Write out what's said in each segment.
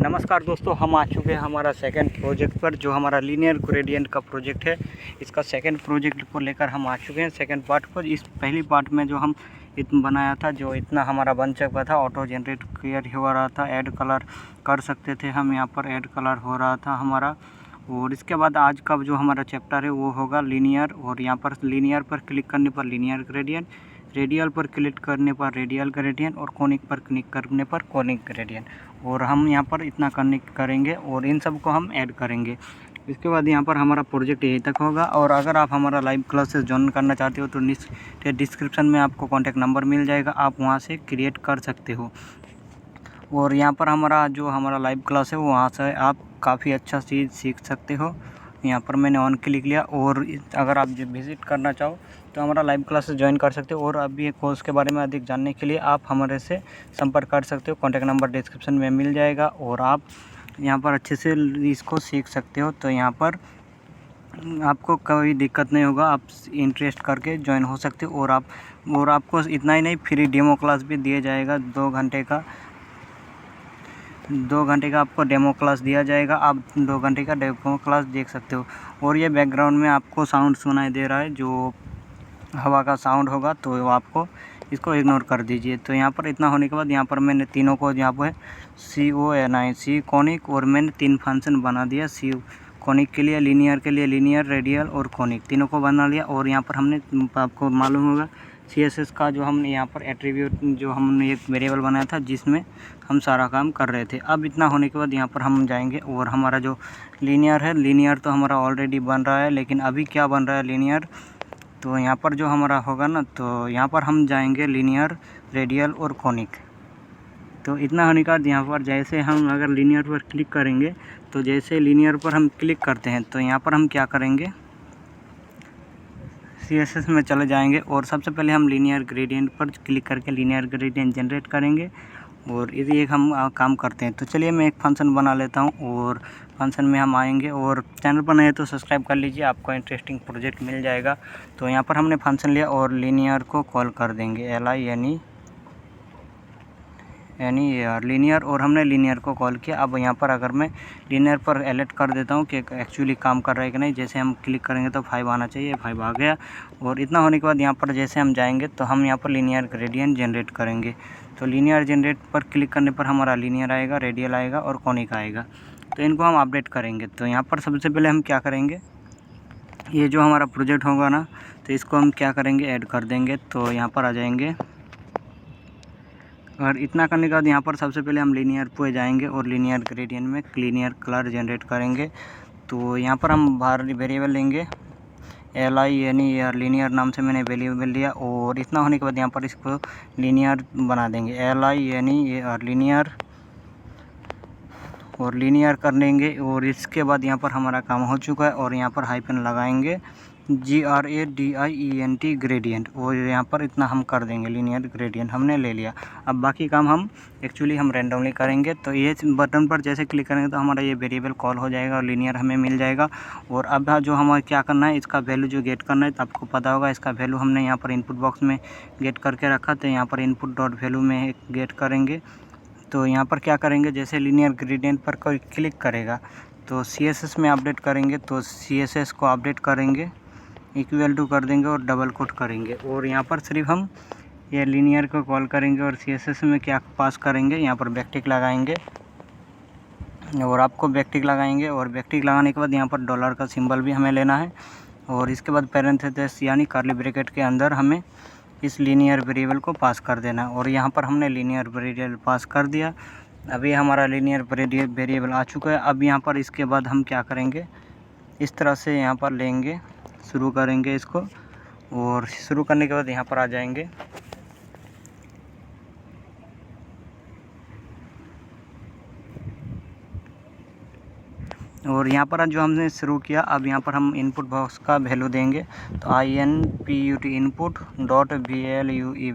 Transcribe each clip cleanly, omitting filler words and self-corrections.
नमस्कार दोस्तों, हम आ चुके हैं हमारा सेकंड प्रोजेक्ट पर, जो हमारा लीनियर ग्रेडियंट का प्रोजेक्ट है। इसका सेकंड प्रोजेक्ट को लेकर हम आ चुके हैं सेकंड पार्ट पर। इस पहली पार्ट में जो हम इतना बनाया था, जो इतना हमारा बन चुका था, ऑटो जनरेट क्लियर हो रहा था, ऐड कलर कर सकते थे हम, यहाँ पर ऐड कलर हो रहा था हमारा। और इसके बाद आज का जो हमारा चैप्टर है वो होगा लीनियर। और यहाँ पर लीनियर पर क्लिक करने पर लीनियर ग्रेडियंट, रेडियल पर क्लिक करने पर रेडियल ग्रेडियंट और कोनिक पर क्लिक करने पर कोनिक ग्रेडियंट। और हम यहाँ पर इतना कनेक्ट करेंगे और इन सब को हम ऐड करेंगे। इसके बाद यहाँ पर हमारा प्रोजेक्ट यहीं तक होगा। और अगर आप हमारा लाइव क्लासेस ज्वाइन करना चाहते हो तो डिस्क्रिप्शन में आपको कॉन्टैक्ट नंबर मिल जाएगा, आप वहाँ से क्रिएट कर सकते हो। और यहाँ पर हमारा लाइव क्लास है, वहाँ से आप काफ़ी अच्छा चीज़ सीख सकते हो। यहाँ पर मैंने ऑन क्लिक लिया। और अगर आप विज़िट करना चाहो तो हमारा लाइव क्लासेस ज्वाइन कर सकते हो। और अभी ये कोर्स के बारे में अधिक जानने के लिए आप हमारे से संपर्क कर सकते हो, कॉन्टैक्ट नंबर डिस्क्रिप्शन में मिल जाएगा। और आप यहाँ पर अच्छे से इसको सीख सकते हो। तो यहाँ पर आपको कोई दिक्कत नहीं होगा, आप इंटरेस्ट करके ज्वाइन हो सकते हो। और आपको इतना ही नहीं, फ्री डेमो क्लास भी दिया जाएगा। 2 घंटे का आपको डेमो क्लास दिया जाएगा। आप 2 घंटे का डेमो क्लास देख सकते हो। और ये बैकग्राउंड में आपको साउंड सुनाई दे रहा है, जो हवा का साउंड होगा, तो आपको इसको इग्नोर कर दीजिए। तो यहाँ पर इतना होने के बाद यहाँ पर मैंने तीनों को, यहाँ पर CONIC कोनिक, और मैंने 3 फंक्शन बना दिया। कोनिक के लिए, लीनियर के लिए लीनियर, रेडियल और कोनिक, तीनों को बना लिया। और यहाँ पर हमने, आपको मालूम होगा, CSS का जो हमने यहाँ पर एट्रीब्यूट, जो हमने एक वेरिएबल बनाया था जिसमें हम सारा काम कर रहे थे। अब इतना होने के बाद यहाँ पर हम जाएंगे और हमारा जो लीनियर है, लीनियर तो हमारा ऑलरेडी बन रहा है, लेकिन अभी क्या बन रहा है लीनियर, तो यहाँ पर जो हमारा होगा ना, तो यहाँ पर हम जाएंगे लीनियर, रेडियल और कोनिक। तो इतना होने के बाद यहाँ पर जैसे हम अगर लीनियर पर क्लिक करेंगे, तो जैसे लीनियर पर हम क्लिक करते हैं तो यहाँ पर हम क्या करेंगे, CSS में चले जाएंगे। और सबसे पहले हम लीनियर ग्रेडियंट पर क्लिक करके लीनियर ग्रेडियंट जनरेट करेंगे। और यदि एक हम काम करते हैं, तो चलिए मैं एक फंक्शन बना लेता हूं और फंक्शन में हम आएंगे। और चैनल पर नए तो सब्सक्राइब कर लीजिए, आपको इंटरेस्टिंग प्रोजेक्ट मिल जाएगा। तो यहाँ पर हमने फंक्शन लिया और लीनियर को कॉल कर देंगे, LINEAR लीनियर। और हमने लीनियर को कॉल किया। अब यहाँ पर अगर मैं लीनियर पर अलर्ट कर देता हूँ कि एक्चुअली काम कर रहा है कि नहीं, जैसे हम क्लिक करेंगे तो 5 आना चाहिए, 5 आ गया। और इतना होने के बाद यहाँ पर जैसे हम जाएंगे तो हम यहाँ पर लीनियर ग्रेडियंट जनरेट करेंगे। तो लीनियर जनरेट पर क्लिक करने पर हमारा लीनियर आएगा, रेडियल आएगा और कोनिक आएगा। तो इनको हम अपडेट करेंगे। तो यहाँ पर सबसे पहले हम क्या करेंगे, ये जो हमारा प्रोजेक्ट होगा ना, तो इसको हम क्या करेंगे, ऐड कर देंगे। तो यहाँ पर आ जाएंगे। और इतना करने के बाद यहाँ पर सबसे पहले हम लीनियर पे जाएंगे और लीनियर ग्रेडियंट में लीनियर कलर जनरेट करेंगे। तो यहाँ पर हम बाहर वेरिएबल लेंगे, LINEAR लीनियर नाम से मैंने वेरिएबल लिया। और इतना होने के बाद यहाँ पर इसको लीनियर बना देंगे, LINEAR लीनियर, और लीनियर कर लेंगे। और इसके बाद यहाँ पर हमारा काम हो चुका है। और यहाँ पर हाइफन लगाएंगे, GRADIENT ग्रेडियंट। और यहाँ पर इतना हम कर देंगे, लीनियर ग्रेडियंट हमने ले लिया। अब बाकी काम हम रैंडमली करेंगे। तो ये बटन पर जैसे क्लिक करेंगे तो हमारा ये वेरिएबल कॉल हो जाएगा और लीनियर हमें मिल जाएगा। और अब जो हमें क्या करना है, इसका वैल्यू जो गेट करना है, तो आपको पता होगा इसका वैल्यू हमने यहाँ पर इनपुट बॉक्स में गेट करके रखा। तो यहाँ पर इनपुट डॉट वैल्यू में गेट करेंगे। तो यहाँ पर क्या करेंगे, जैसे लीनियर ग्रेडियंट पर कोई क्लिक करेगा तो CSS में अपडेट करेंगे। तो CSS को अपडेट करेंगे, इक्वल टू कर देंगे और डबल कोट करेंगे। और यहाँ पर सिर्फ हम ये लीनियर को कॉल करेंगे और CSS में क्या पास करेंगे, यहाँ पर बैकटिक लगाएंगे। और आपको बैकटिक लगाएंगे। और बैकटिक लगाने के बाद यहाँ पर डॉलर का सिंबल भी हमें लेना है। और इसके बाद पैरेंथेसिस यानी कर्ली ब्रैकेट के अंदर हमें इस लीनियर वेरिएबल को पास कर देना। और यहाँ पर हमने लीनियर वेरिएबल पास कर दिया। अभी हमारा लीनियर वेरिएबल आ चुका है। अब यहाँ पर इसके बाद हम क्या करेंगे, इस तरह से यहाँ पर लेंगे, शुरू करेंगे इसको। और शुरू करने के बाद यहाँ पर आ जाएंगे। और यहाँ पर जो हमने शुरू किया, अब यहाँ पर हम इनपुट बॉक्स का वैल्यू देंगे। तो INPUT input dot VALUE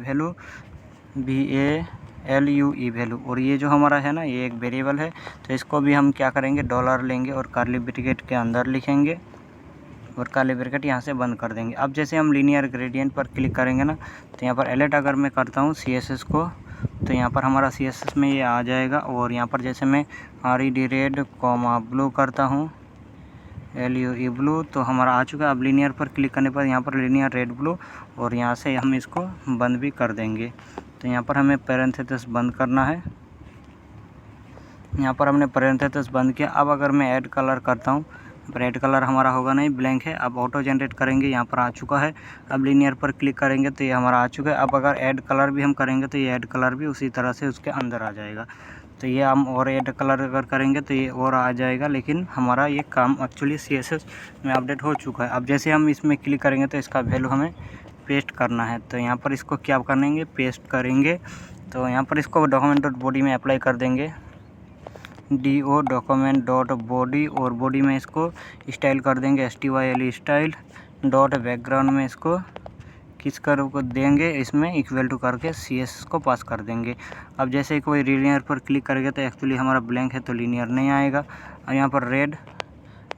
value. और ये जो हमारा है ना, ये एक वेरिएबल है। तो इसको भी हम क्या करेंगे, डॉलर लेंगे और कर्ली ब्रैकेट के अंदर लिखेंगे और कर्ली ब्रैकेट यहाँ से बंद कर देंगे। अब जैसे हम लीनियर ग्रेडियंट पर क्लिक करेंगे ना, तो यहाँ पर अलर्ट अगर मैं करता हूँ CSS को, तो यहाँ पर हमारा CSS में ये आ जाएगा। और यहाँ पर जैसे मैं RED रेड कॉमा ब्लू करता हूँ, LUE ब्लू, तो हमारा आ चुका है। अब लीनियर पर क्लिक करने पर यहाँ पर लीनियर रेड ब्लू, और यहाँ से हम इसको बंद भी कर देंगे। तो यहाँ पर हमें पैरेंथेसिस बंद करना है। यहाँ पर हमने पैरेंथेसिस बंद किया। अब अगर मैं ऐड कलर करता हूँ, रेड कलर हमारा होगा नहीं, ब्लैंक है। अब ऑटो जनरेट करेंगे, यहाँ पर आ चुका है। अब लीनियर पर क्लिक करेंगे तो ये हमारा आ चुका है। अब अगर ऐड कलर भी हम करेंगे तो ये ऐड कलर भी उसी तरह से उसके अंदर आ जाएगा। तो ये हम और ऐड कलर अगर करेंगे तो ये और आ जाएगा, लेकिन हमारा ये काम एक्चुअली CSS में अपडेट हो चुका है। अब जैसे हम इसमें क्लिक करेंगे तो इसका वैल्यू हमें पेस्ट करना है। तो यहाँ पर इसको क्या करेंगे, पेस्ट करेंगे। तो यहाँ पर इसको डॉक्यूमेंट डॉट बॉडी में अप्लाई कर देंगे, DO डॉक्यूमेंट डॉट बॉडी, और बॉडी में इसको स्टाइल कर देंगे STYL स्टाइल डॉट बैकग्राउंड में इसको किस कर्व को देंगे, इसमें इक्वल टू करके CSS को पास कर देंगे। अब जैसे कोई लीनियर पर क्लिक करेगा तो एक्चुअली हमारा ब्लैंक है तो लीनियर नहीं आएगा। और यहाँ पर रेड,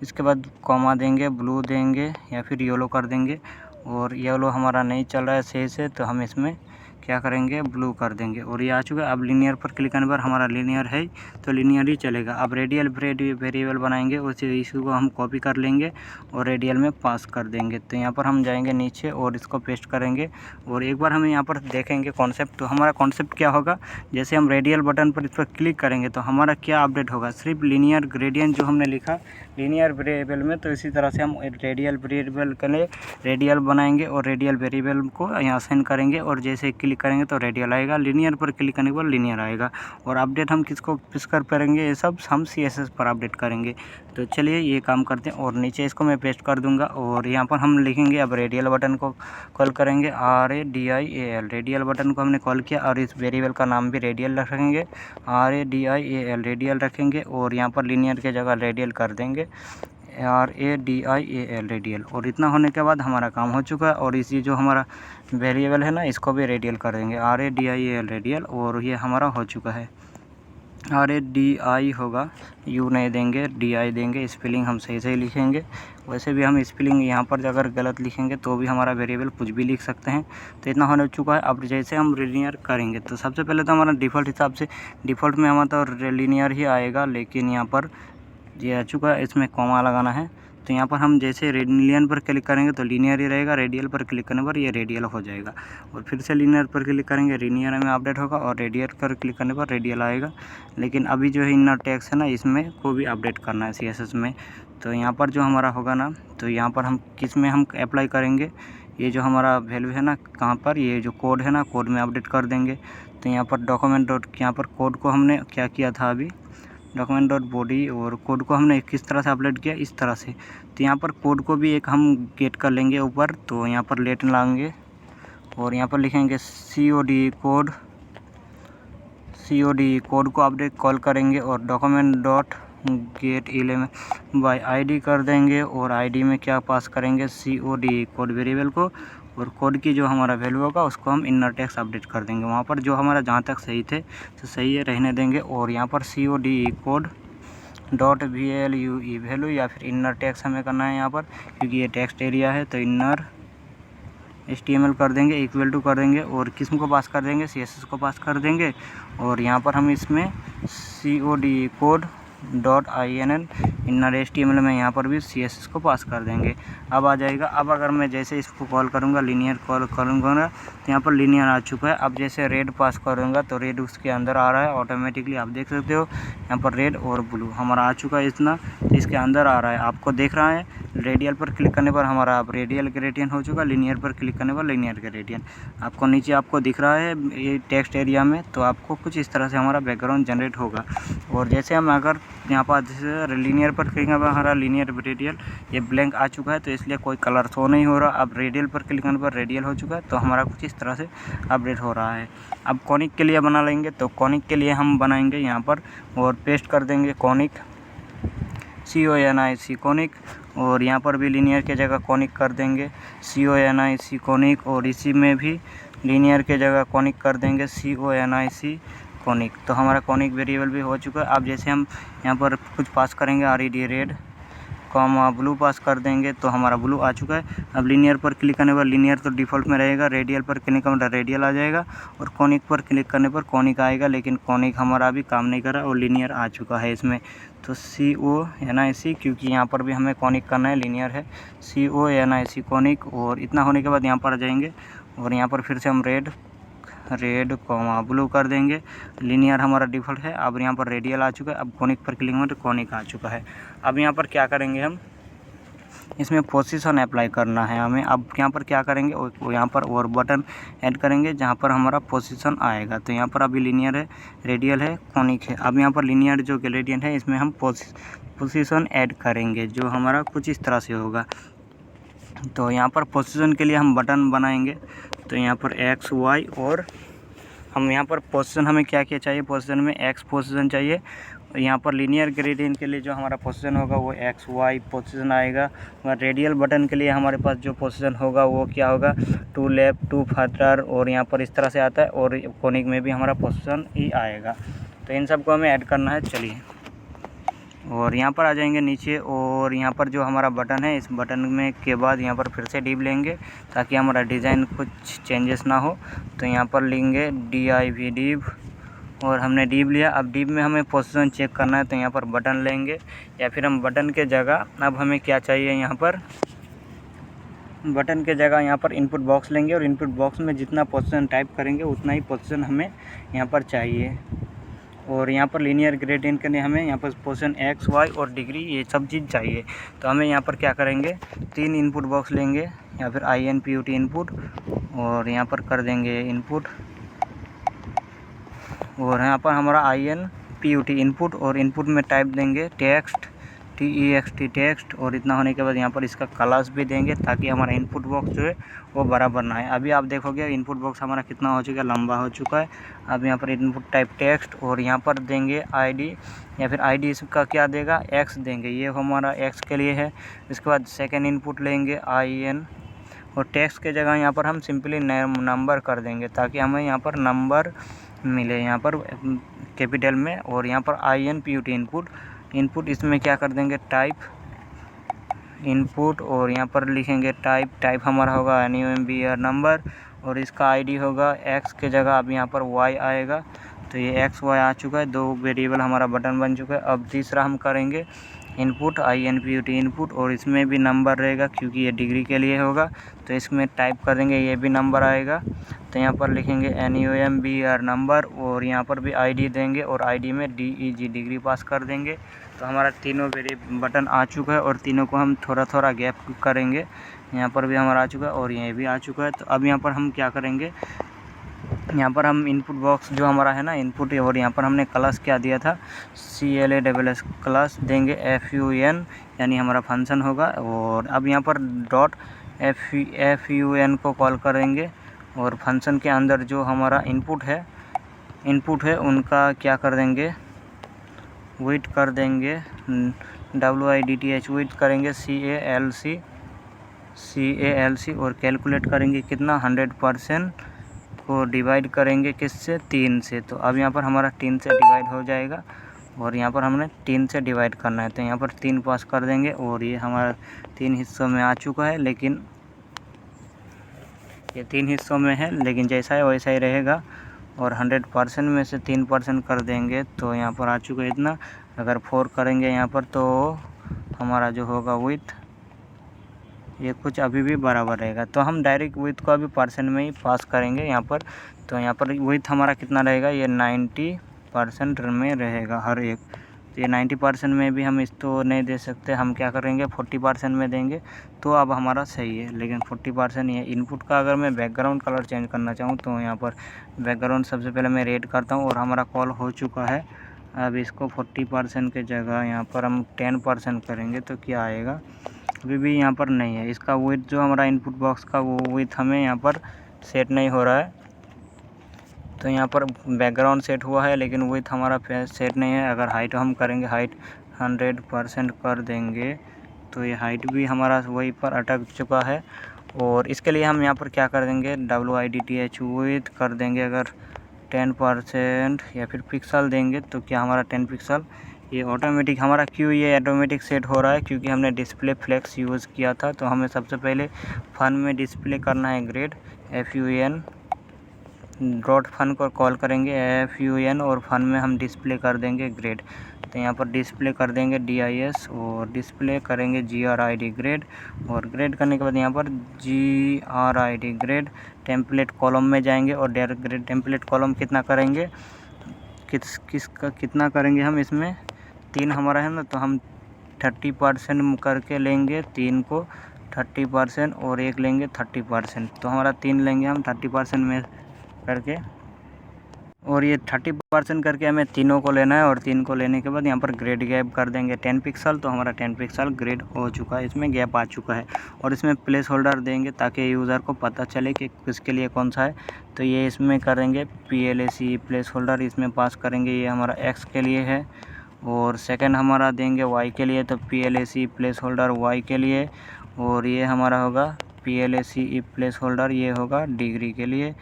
इसके बाद कॉमा देंगे, ब्लू देंगे या फिर येलो कर देंगे। और येलो हमारा नहीं चल रहा है सही से, तो हम इसमें क्या करेंगे, ब्लू कर देंगे। और ये आ चुका है। अब लीनियर पर क्लिक करने पर हमारा लीनियर है तो लीनियर ही चलेगा। अब रेडियल वेरिएबल बनाएंगे, उसी इशू को हम कॉपी कर लेंगे और रेडियल में पास कर देंगे। तो यहाँ पर हम जाएंगे नीचे और इसको पेस्ट करेंगे। और एक बार हम यहाँ पर देखेंगे कॉन्सेप्ट। तो हमारा कॉन्सेप्ट क्या होगा, जैसे हम रेडियल बटन पर इस पर क्लिक करेंगे तो हमारा क्या अपडेट होगा, सिर्फ लीनियर ग्रेडियंट जो हमने लिखा लीनियर वेरिएबल में, तो इसी तरह से हम रेडियल वेरिएबल के लिए रेडियल बनाएंगे और रेडियल वेरिएबल को यहाँ असाइन करेंगे। और जैसे क्लिक करेंगे तो रेडियल आएगा, लीनियर पर क्लिक करने के बाद लीनियर आएगा। और अपडेट हम किसको किस कर करेंगे, ये सब हम CSS पर अपडेट करेंगे। तो चलिए ये काम करते हैं। और नीचे इसको मैं पेस्ट कर दूंगा और यहाँ पर हम लिखेंगे, अब रेडियल बटन को कॉल करेंगे RADIAL, रेडियल बटन को हमने कॉल किया। और इस वेरिएबल का नाम भी रेडियल रखेंगे, RADIAL रेडियल रखेंगे। और यहाँ पर लीनियर के जगह रेडियल कर देंगे, RADIAL रेडियल। और इतना होने के बाद हमारा काम हो चुका है। और इसी जो हमारा वेरिएबल है ना, इसको भी रेडियल कर देंगे, RADIAL रेडियल। और ये हमारा हो चुका है। RADI होगा, U नहीं देंगे, DI देंगे। स्पेलिंग हम सही सही लिखेंगे। वैसे भी हम स्पेलिंग यहाँ पर अगर गलत लिखेंगे तो भी हमारा वेरिएबल कुछ भी लिख सकते हैं। तो इतना होने चुका है। अब जैसे हम लीनियर करेंगे तो सबसे पहले तो हमारा डिफ़ॉल्ट हिसाब से डिफ़ॉल्ट में हमारा तो लीनियर ही आएगा, लेकिन यहाँ पर ये आ चुका है, इसमें कॉमा लगाना है। तो यहाँ पर हम जैसे लीनियर पर क्लिक करेंगे तो लीनियर ही रहेगा, रेडियल पर क्लिक करने पर ये रेडियल हो जाएगा। और फिर से लीनियर पर क्लिक करेंगे, लीनियर में अपडेट होगा, और रेडियल पर क्लिक करने पर रेडियल आएगा। लेकिन अभी जो है इनर टेक्स्ट है ना, इसमें को भी अपडेट करना है CSS में। तो यहाँ पर जो हमारा होगा ना, तो यहाँ पर हम किस में हम अप्लाई करेंगे, ये जो हमारा वैल्यू है ना, कहाँ पर ये जो कोड है ना, कोड में अपडेट कर देंगे। तो यहाँ पर डॉक्यूमेंट डॉट, यहाँ पर कोड को हमने क्या किया था अभी, डॉक्यूमेंट डॉट बॉडी, और कोड को हमने किस तरह से अपलोड किया, इस तरह से। तो यहाँ पर कोड को भी एक हम गेट कर लेंगे ऊपर। तो यहाँ पर लेट लाएंगे और यहाँ पर लिखेंगे COD कोड को अपडेट कॉल करेंगे। और document dot get 11 by ID कर देंगे। और ID में क्या पास करेंगे, COD कोड वेरिएबल को। और कोड की जो हमारा वैल्यू होगा उसको हम इनर टेक्स्ट अपडेट कर देंगे। वहाँ पर जो हमारा जहाँ तक सही थे तो सही है, रहने देंगे। और यहाँ पर COD code dot VALUE value या फिर इनर टेक्स्ट हमें करना है यहाँ पर, क्योंकि ये टेक्स्ट एरिया है। तो इनर HTML कर देंगे, इक्वल टू कर देंगे। और किस्म को पास कर देंगे, CSS को पास कर देंगे। और यहाँ पर हम इसमें COD code dot INN inner HTML में यहाँ पर भी CSS को पास कर देंगे। अब आ जाएगा। अब अगर मैं जैसे इसको कॉल करूँगा, लीनियर कॉल करूँगा, तो यहाँ पर लीनियर आ चुका है। अब जैसे रेड पास करूँगा तो रेड उसके अंदर आ रहा है ऑटोमेटिकली, आप देख सकते हो यहाँ पर रेड और ब्लू हमारा आ चुका है इतना, तो इसके अंदर आ रहा है, आपको देख रहा है। रेडियल पर क्लिक करने पर हमारा अब रेडियल ग्रेडियंट हो चुका, लीनियर पर क्लिक करने पर लीनियर ग्रेडियंट आपको नीचे आपको दिख रहा है ये टेक्स्ट एरिया में। तो आपको कुछ इस तरह से हमारा बैकग्राउंड जनरेट होगा। और जैसे हम अगर यहाँ पर जैसे लीनियर पर क्लिक करने पर हमारा लीनियर रेडियल ये ब्लैंक आ चुका है, तो इसलिए कोई कलर शो नहीं हो रहा। अब रेडियल पर क्लिक करने पर रेडियल हो चुका है, तो हमारा कुछ इस तरह से अपडेट हो रहा है। अब कॉनिक के लिए बना लेंगे, तो कॉनिक के लिए हम बनाएंगे यहाँ पर और पेस्ट कर देंगे कॉनिक, CONIC कॉनिक। और यहाँ पर भी लीनियर के जगह कॉनिक कर देंगे, CONIC कॉनिक। और इसी में भी लीनियर के जगह कॉनिक कर देंगे, CONIC कॉनिक। तो हमारा कॉनिक वेरिएबल भी हो चुका है। अब जैसे हम यहाँ पर कुछ पास करेंगे, RED रेड कॉमा ब्लू पास कर देंगे तो हमारा ब्लू आ चुका है। अब लीनियर पर क्लिक करने पर लीनियर तो डिफ़ॉल्ट में रहेगा, रेडियल पर क्लिक करने पर रेडियल आ जाएगा और कॉनिक पर क्लिक करने पर कॉनिक आएगा, लेकिन कॉनिक हमारा अभी काम नहीं कर रहा और लीनियर आ चुका है इसमें। तो CONIC, क्योंकि यहाँ पर भी हमें कॉनिक करना है, लीनियर है CONIC कॉनिक। और इतना होने के बाद यहाँ पर आ जाएंगे और यहाँ पर फिर से हम रेड कॉमा ब्लू कर देंगे। लीनियर हमारा डिफ़ॉल्ट है, अब यहाँ पर रेडियल आ चुका है। अब कॉनिक पर क्लिक करें तो कॉनिक आ चुका है। अब यहाँ पर क्या करेंगे, हम इसमें पोजीशन अप्लाई करना है हमें। अब यहाँ पर क्या करेंगे, यहाँ पर और बटन ऐड करेंगे जहाँ पर हमारा पोजीशन आएगा। तो यहाँ पर अभी लीनियर है, रेडियल है, कॉनिक है। अब यहाँ पर लीनियर जो ग्रेडियंट है इसमें हम पोजीशन ऐड करेंगे, जो हमारा कुछ इस तरह से होगा। तो यहाँ पर पोजीशन के लिए हम बटन बनाएंगे। तो यहाँ पर X Y, और हम यहाँ पर पोजीशन हमें क्या क्या चाहिए, पोजीशन में X पोजीशन चाहिए। यहाँ पर लीनियर ग्रेडियंट के लिए जो हमारा पोजीशन होगा वो XY पोजीशन आएगा। और रेडियल बटन के लिए हमारे पास जो पोजीशन होगा वो क्या होगा, टू लेफ्ट, टू फर्दर, और यहाँ पर इस तरह से आता है। और कॉनिक में भी हमारा पोजीशन ही आएगा। तो इन सबको हमें ऐड करना है। चलिए, और यहाँ पर आ जाएंगे नीचे, और यहाँ पर जो हमारा बटन है इस बटन में के बाद यहाँ पर फिर से डिव लेंगे ताकि हमारा डिज़ाइन कुछ चेंजेस ना हो। तो यहाँ पर लेंगे DIV डिव, और हमने डिव लिया। अब डिव में हमें पोजीशन चेक करना है, तो यहाँ पर बटन लेंगे, या फिर हम बटन के जगह अब हमें क्या चाहिए, यहाँ पर बटन के जगह यहाँ पर इनपुट बॉक्स लेंगे, और इनपुट बॉक्स में जितना पोजीशन टाइप करेंगे उतना ही पोजीशन हमें यहाँ पर चाहिए। और यहाँ पर लीनियर ग्रेडियंट के लिए हमें यहाँ पर पोजीशन X Y और डिग्री ये सब चीज़ चाहिए। तो हमें यहाँ पर क्या करेंगे, 3 इनपुट बॉक्स लेंगे, या फिर INPUT इनपुट, और यहाँ पर कर देंगे इनपुट, और यहाँ पर हमारा INPUT इनपुट, और इनपुट में टाइप देंगे टेक्स्ट, TEXT टेक्स्ट। और इतना होने के बाद यहाँ पर इसका क्लास भी देंगे ताकि हमारा इनपुट बॉक्स जो है वो बराबर ना है। अभी आप देखोगे इनपुट बॉक्स हमारा कितना हो चुका है, लंबा हो चुका है। अब यहाँ पर इनपुट टाइप टेक्स्ट, और यहाँ पर देंगे ID, या फिर ID इसका क्या देगा, X देंगे, ये हमारा X के लिए है। इसके बाद सेकेंड इनपुट लेंगे IN, और टेक्स्ट के जगह यहाँ पर हम सिंपली नंबर कर देंगे ताकि हमें यहाँ पर नंबर मिले, यहाँ पर कैपिटल में। और यहाँ पर INPUT इनपुट इसमें क्या कर देंगे, टाइप इनपुट, और यहाँ पर लिखेंगे टाइप हमारा होगा NUMBR नंबर, और इसका ID होगा X के जगह अब यहाँ पर Y आएगा। तो ये XY आ चुका है, 2 वेरिएबल हमारा बटन बन चुका है। अब तीसरा हम करेंगे इनपुट INPUT इनपुट, और इसमें भी नंबर रहेगा क्योंकि ये डिग्री के लिए होगा। तो इसमें टाइप कर देंगे, ये भी नंबर आएगा। तो यहाँ पर लिखेंगे NUMBR नंबर, और यहाँ पर भी ID देंगे, और ID में DEG डिग्री पास कर देंगे। तो हमारा तीनों बटन आ चुका है, और तीनों को हम थोड़ा थोड़ा गैप करेंगे। यहाँ पर भी हमारा आ चुका है, और ये भी आ चुका है। तो अब यहाँ पर हम क्या करेंगे, यहाँ पर हम इनपुट बॉक्स जो हमारा है ना इनपुट, और यहाँ पर हमने क्लास क्या दिया था, CLASS क्लास देंगे FUN, यानी हमारा फंक्शन होगा। और अब यहाँ पर डॉट FUN को कॉल करेंगे, और फंक्शन के अंदर जो हमारा इनपुट है उनका क्या कर देंगे, वेट कर देंगे, WIDTH वेट करेंगे, CALC, और कैलकुलेट करेंगे कितना, 100% को डिवाइड करेंगे किससे, 3 से। तो अब यहाँ पर हमारा 3 से डिवाइड हो जाएगा, और यहाँ पर हमने 3 से डिवाइड करना है। तो यहाँ पर 3 पास कर देंगे, और ये हमारा 3 हिस्सों में आ चुका है, लेकिन ये 3 हिस्सों में है, लेकिन जैसा है वैसा ही रहेगा। और 100% में से 3% कर देंगे, तो यहाँ पर आ चुका है इतना। अगर 4 करेंगे यहाँ पर तो हमारा जो होगा विथ, ये कुछ अभी भी बराबर रहेगा। तो हम डायरेक्ट विथ को अभी परसेंट में ही पास करेंगे यहाँ पर। तो यहाँ पर विथ हमारा कितना रहेगा, ये 90% में रहेगा हर एक। तो ये 90% में भी हम इसको नहीं दे सकते, हम क्या करेंगे 40% में देंगे, तो अब हमारा सही है। लेकिन 40% ये इनपुट का अगर मैं बैकग्राउंड कलर चेंज करना चाहूँ तो यहाँ पर बैकग्राउंड सबसे पहले मैं रेड करता हूँ, और हमारा कॉल हो चुका है। अब इसको 40% के जगह यहाँ पर हम 10% करेंगे, तो क्या आएगा, अभी भी यहाँ पर नहीं है। इसका विथ जो हमारा इनपुट बॉक्स का वो विथ हमें यहाँ पर सेट नहीं हो रहा है। तो यहाँ पर बैकग्राउंड सेट हुआ है, लेकिन विथ हमारा सेट नहीं है। अगर हाइट हम करेंगे, हाइट 100% कर देंगे, तो ये हाइट भी हमारा वहीं पर अटक चुका है। और इसके लिए हम यहाँ पर क्या कर देंगे, WIDTH विथ कर देंगे अगर 10% या फिर पिक्सल देंगे, तो क्या हमारा 10 पिक्सल ये ऑटोमेटिक हमारा क्यों ये ऑटोमेटिक सेट हो रहा है, क्योंकि हमने डिस्प्ले फ्लेक्स यूज़ किया था। तो हमें सबसे पहले फन में डिस्प्ले करना है ग्रेड FUN डॉट फन को कॉल करेंगे FUN और फन में हम डिस्प्ले कर देंगे ग्रेड। तो यहाँ पर डिस्प्ले कर देंगे DIS और डिस्प्ले करेंगे GRID ग्रेड, और ग्रेड करने के बाद यहाँ पर GRID ग्रेड टेम्पलेट कॉलम में जाएंगे और डायरेक्ट ग्रेड टेम्पलेट कॉलम कितना करेंगे, किसका कितना करेंगे हम इसमें 3 हमारा है ना, तो हम 30% करके लेंगे 3 को 30% और एक लेंगे 30%, तो हमारा 3 लेंगे हम 30% में करके, और ये 30% करके हमें तीनों को लेना है। और 3 को लेने के बाद यहाँ पर ग्रेड गैप कर देंगे 10 पिक्सल, तो हमारा 10 पिक्सल ग्रेड हो चुका है, इसमें गैप आ चुका है। और इसमें प्लेस होल्डर देंगे ताकि यूज़र को पता चले कि किसके लिए कौन सा है। तो ये इसमें करेंगे PLAC प्लेस होल्डर, इसमें पास करेंगे ये हमारा X के लिए है, और सेकंड हमारा देंगे Y के लिए, तो PLAC प्लेस होल्डर Y के लिए, और ये हमारा होगा PLAC प्लेस होल्डर ये होगा डिग्री के लिए।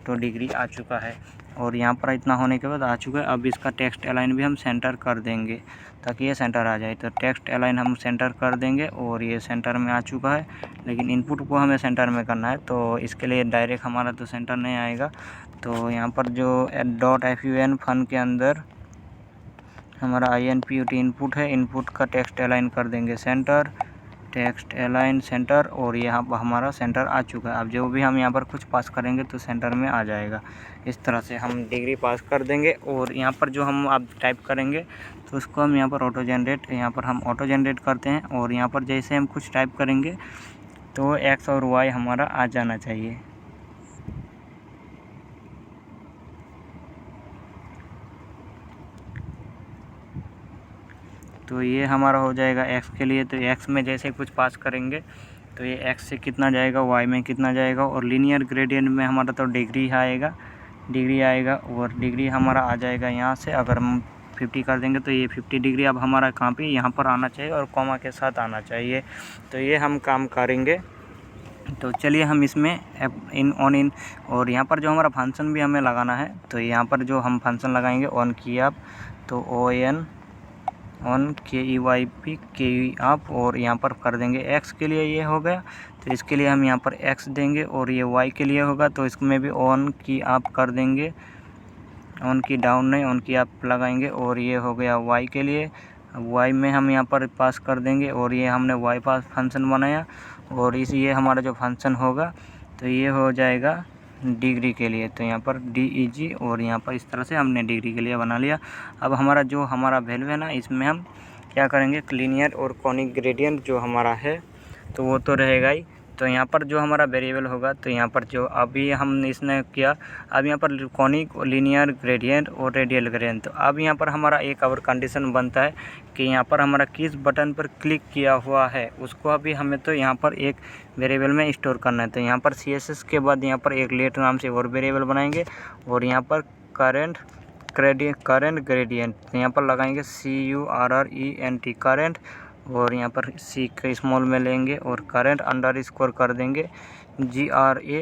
तो डिग्री आ चुका है, और यहाँ पर इतना होने के बाद आ चुका है। अब इसका टेक्स्ट अलाइन भी हम सेंटर कर देंगे ताकि ये सेंटर आ जाए। तो टेक्स्ट अलाइन हम सेंटर कर देंगे और ये सेंटर में आ चुका है, लेकिन इनपुट को हमें सेंटर में करना है, तो इसके लिए डायरेक्ट हमारा तो सेंटर नहीं आएगा। तो यहाँ पर जो .FUN फन के अंदर हमारा INPUT इनपुट है, इनपुट का टेक्स्ट अलाइन कर देंगे सेंटर, टेक्स्ट अलाइन सेंटर, और यहाँ पर हमारा सेंटर आ चुका है। अब जो भी हम यहाँ पर कुछ पास करेंगे तो सेंटर में आ जाएगा। इस तरह से हम डिग्री पास कर देंगे। और यहाँ पर जो हम अब टाइप करेंगे तो उसको हम यहाँ पर ऑटो जनरेट, यहाँ पर हम ऑटो जनरेट करते हैं, और यहाँ पर जैसे हम कुछ टाइप करेंगे तो X और Y हमारा आ जाना चाहिए। तो ये हमारा हो जाएगा X के लिए। तो X में जैसे कुछ पास करेंगे तो ये X से कितना जाएगा, Y में कितना जाएगा, और लीनियर ग्रेडियंट में हमारा तो डिग्री आएगा, और डिग्री हमारा आ जाएगा यहाँ से। अगर हम 50 कर देंगे तो ये 50 डिग्री अब हमारा कहाँ पे यहाँ पर आना चाहिए और कॉमा के साथ आना चाहिए। तो ये हम काम करेंगे। तो चलिए हम इसमें इन और यहाँ पर जो हमारा फंक्शन भी हमें लगाना है, तो यहाँ पर जो हम फंक्शन लगाएंगे ऑन की आप, तो ऑन KEYP आप, और यहाँ पर कर देंगे X के लिए ये हो गया, तो इसके लिए हम यहाँ पर X देंगे, और ये Y के लिए होगा तो इसमें भी ऑन की आप कर देंगे, ऑन की डाउन नहीं ऑन की आप लगाएंगे, और ये हो गया Y के लिए। Y में हम यहाँ पर पास कर देंगे, और ये हमने Y पास फंक्शन बनाया, और ये हमारा जो फंक्शन होगा तो ये हो जाएगा डिग्री के लिए, तो यहाँ पर DEG, और यहाँ पर इस तरह से हमने डिग्री के लिए बना लिया। अब हमारा वैल्यू है ना, इसमें हम क्या करेंगे, लीनियर और कॉनिक ग्रेडियंट जो हमारा है तो वो तो रहेगा ही। तो यहाँ पर जो हमारा वेरिएबल होगा, तो यहाँ पर जो अभी हम इसने किया, अब यहाँ पर कॉनिक, लीनियर ग्रेडियंट और रेडियल ग्रेडियंट। तो अब यहाँ पर हमारा एक और कंडीशन बनता है कि यहाँ पर हमारा किस बटन पर क्लिक किया हुआ है उसको अभी हमें तो यहाँ पर एक वेरिएबल में स्टोर करना है। तो यहाँ पर CSS के बाद यहाँ पर एक लेट नाम से और वेरिएबल बनाएंगे, और यहाँ पर करंट ग्रेडियंट यहाँ पर लगाएंगे CURRENT करंट, और यहाँ पर C का स्मॉल में लेंगे और करंट अंडरस्कोर कर देंगे GRADIENT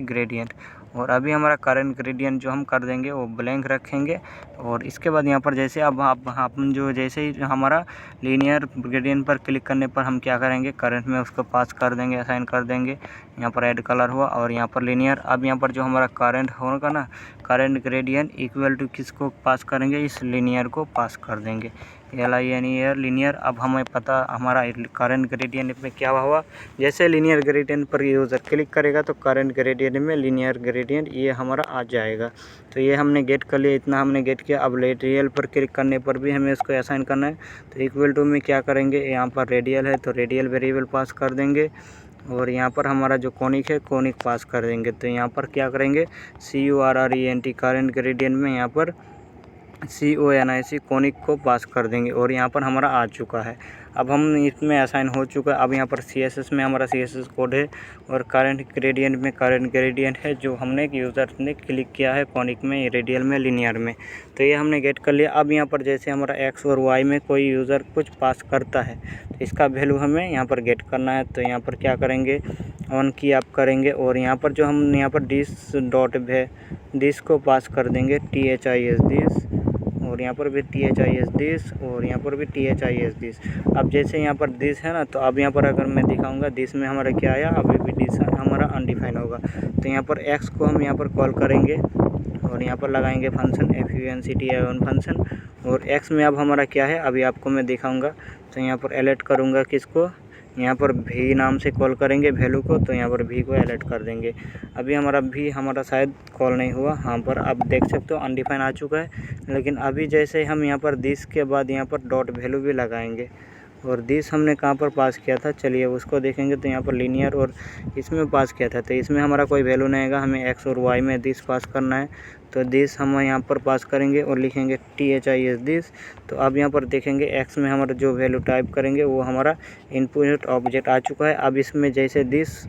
ग्रेडियंट। और अभी हमारा करंट ग्रेडियंट जो हम कर देंगे वो ब्लैंक रखेंगे। और इसके बाद यहाँ पर जैसे अब हम जो जैसे ही हमारा लीनियर ग्रेडियंट पर क्लिक करने पर हम क्या करेंगे, करंट में उसको पास कर देंगे, असाइन कर देंगे, यहाँ पर ऐड कलर हुआ, और यहाँ पर लीनियर। अब यहाँ पर जो हमारा करंट होगा ना, करंट ग्रेडियंट इक्वल टू किसको पास करेंगे, इस लीनियर को पास कर देंगे, LINER लीनियर। अब हमें पता हमारा करंट ग्रेडियंट में क्या हुआ, जैसे लीनियर ग्रेडियंट पर यूज़र क्लिक करेगा तो करंट ग्रेडियंट में लीनियर ग्रेडियंट ये हमारा आ जाएगा। तो ये हमने गेट कर लिया, इतना हमने गेट किया। अब रेडियल पर क्लिक करने पर भी हमें इसको असाइन करना है, तो इक्वल टू में क्या करेंगे, यहाँ पर रेडियल है तो रेडियल वेरिएबल पास कर देंगे, और यहाँ पर हमारा जो कॉनिक है कॉनिक पास कर देंगे। तो यहाँ पर क्या करेंगे, CURRENT करंट ग्रेडियंट में यहाँ पर CONIC कॉनिक को पास कर देंगे, और यहाँ पर हमारा आ चुका है। अब हम इसमें असाइन हो चुका है। अब यहाँ पर CSS में हमारा CSS कोड है और करंट ग्रेडियंट में करंट ग्रेडियंट है जो हमने यूज़र ने क्लिक किया है कॉनिक में, रेडियल में, लीनियर में। तो ये हमने गेट कर लिया। अब यहाँ पर जैसे हमारा x और y में कोई यूज़र कुछ पास करता है तो इसका वैल्यू हमें यहाँ पर गेट करना है। तो यहाँ पर क्या करेंगे, ऑन की आप करेंगे और यहाँ पर जो हम यहाँ पर दिस को पास कर देंगे THIS दिस, और यहाँ पर भी THIS दिस, और यहाँ पर भी THIS दिस। अब जैसे यहाँ पर दिस है ना, तो अब यहाँ पर अगर मैं दिखाऊंगा दिस में हमारा क्या आया, अभी भी दिस हमारा अनडिफाइन होगा। तो यहाँ पर x को हम यहाँ पर कॉल करेंगे और यहाँ पर लगाएंगे फंक्शन FUNCTION फंक्शन, और x में अब हमारा क्या है अभी आपको मैं दिखाऊंगा। तो यहाँ पर अलर्ट करूँगा किसको, यहाँ पर भी नाम से कॉल करेंगे वैल्यू को, तो यहाँ पर भी को अलर्ट कर देंगे। अभी हमारा शायद कॉल नहीं हुआ, हाँ पर आप देख सकते हो अनडिफाइन आ चुका है। लेकिन अभी जैसे हम यहाँ पर दिस के बाद यहाँ पर डॉट वैल्यू भी लगाएंगे, और दिस हमने कहाँ पर पास किया था चलिए उसको देखेंगे। तो यहाँ पर लीनियर और इसमें पास किया था, तो इसमें हमारा कोई वैल्यू नहीं आएगा, हमें x और y में दिस पास करना है। तो दिस हम यहाँ पर पास करेंगे और लिखेंगे THIS दिस। तो अब यहाँ पर देखेंगे x में हमारा जो वैल्यू टाइप करेंगे वो हमारा इनपुट ऑब्जेक्ट आ चुका है। अब इसमें जैसे दिस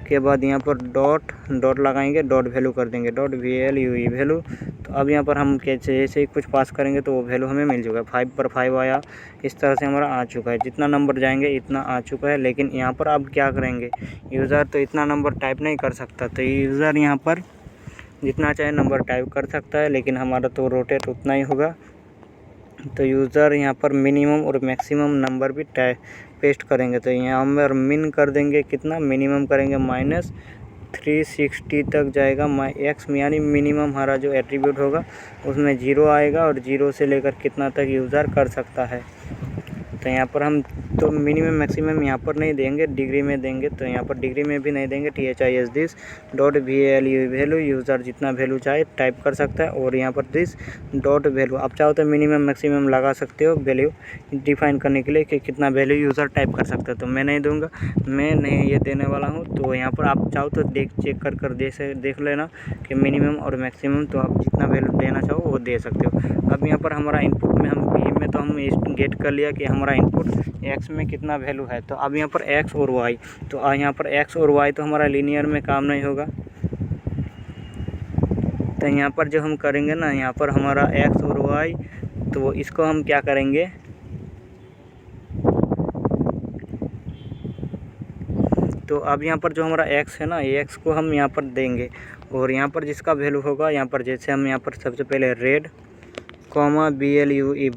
के बाद यहाँ पर डॉट लगाएंगे, डॉट वैल्यू कर देंगे .VALUE वैल्यू। तो अब यहाँ पर हम जैसे ही कुछ पास करेंगे तो वो वैल्यू हमें मिल चुका है, 5 पर 5 आया। इस तरह से हमारा आ चुका है, जितना नंबर जाएंगे इतना आ चुका है। लेकिन यहाँ पर अब क्या करेंगे, यूज़र तो इतना नंबर टाइप नहीं कर सकता, तो यूज़र यहाँ पर जितना चाहे नंबर टाइप कर सकता है, लेकिन हमारा तो रोटेट उतना ही होगा। तो यूज़र यहाँ पर मिनिमम और मैक्सिमम नंबर भी पेस्ट करेंगे। तो यहाँ पर मिन कर देंगे, कितना मिनिमम करेंगे -360 तक जाएगा x में, यानी मिनिमम हमारा जो एट्रीब्यूट होगा उसमें 0 आएगा, और 0 से लेकर कितना तक यूज़र कर सकता है। तो यहाँ पर हम तो मिनिमम मैक्सिमम यहाँ पर नहीं देंगे, डिग्री में देंगे। तो यहाँ पर डिग्री में भी नहीं देंगे, THIS this .VALUE value, user जितना वैल्यू चाहे टाइप कर सकता है। और यहाँ पर दिस डॉट वैल्यू, आप चाहो तो मिनिमम मैक्सिमम लगा सकते हो वैल्यू डिफाइन करने के लिए कि कितना वैल्यू यूज़र टाइप कर सकता है। तो मैं नहीं दूंगा, मैं नहीं ये देने वाला हूँ। तो यहाँ पर आप चाहो तो चेक कर देख लेना कि मिनिमम और मैक्सिमम, तो आप जितना वैल्यू देना चाहो वो दे सकते हो। अब यहाँ पर हमारा इनपुट में हम भी में तो हम गेट कर लिया कि हमारा इनपुट x में कितना वैल्यू है। तो अब यहाँ पर x और y, तो यहाँ पर x और y तो हमारा लीनियर में काम नहीं होगा। तो यहाँ पर जो हम करेंगे ना, यहाँ पर हमारा x और y, तो इसको हम क्या करेंगे, तो अब यहाँ पर जो हमारा x है ना, ये x को हम यहाँ पर देंगे, और यहाँ पर जिसका वैल्यू होगा, यहाँ पर जैसे हम यहाँ पर सबसे पहले रेड BLUE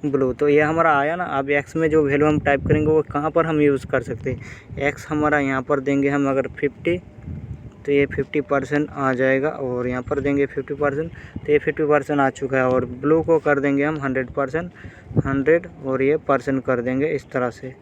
ब्लू, तो ये हमारा आया ना। अब x में जो वैल्यू हम टाइप करेंगे वो कहाँ पर हम यूज़ कर सकते हैं, x हमारा यहाँ पर देंगे हम अगर 50, तो ये 50% आ जाएगा, और यहाँ पर देंगे 50%, तो ये 50% आ चुका है। और ब्लू को कर देंगे हम 100%, 100, और ये परसेंट कर देंगे, इस तरह से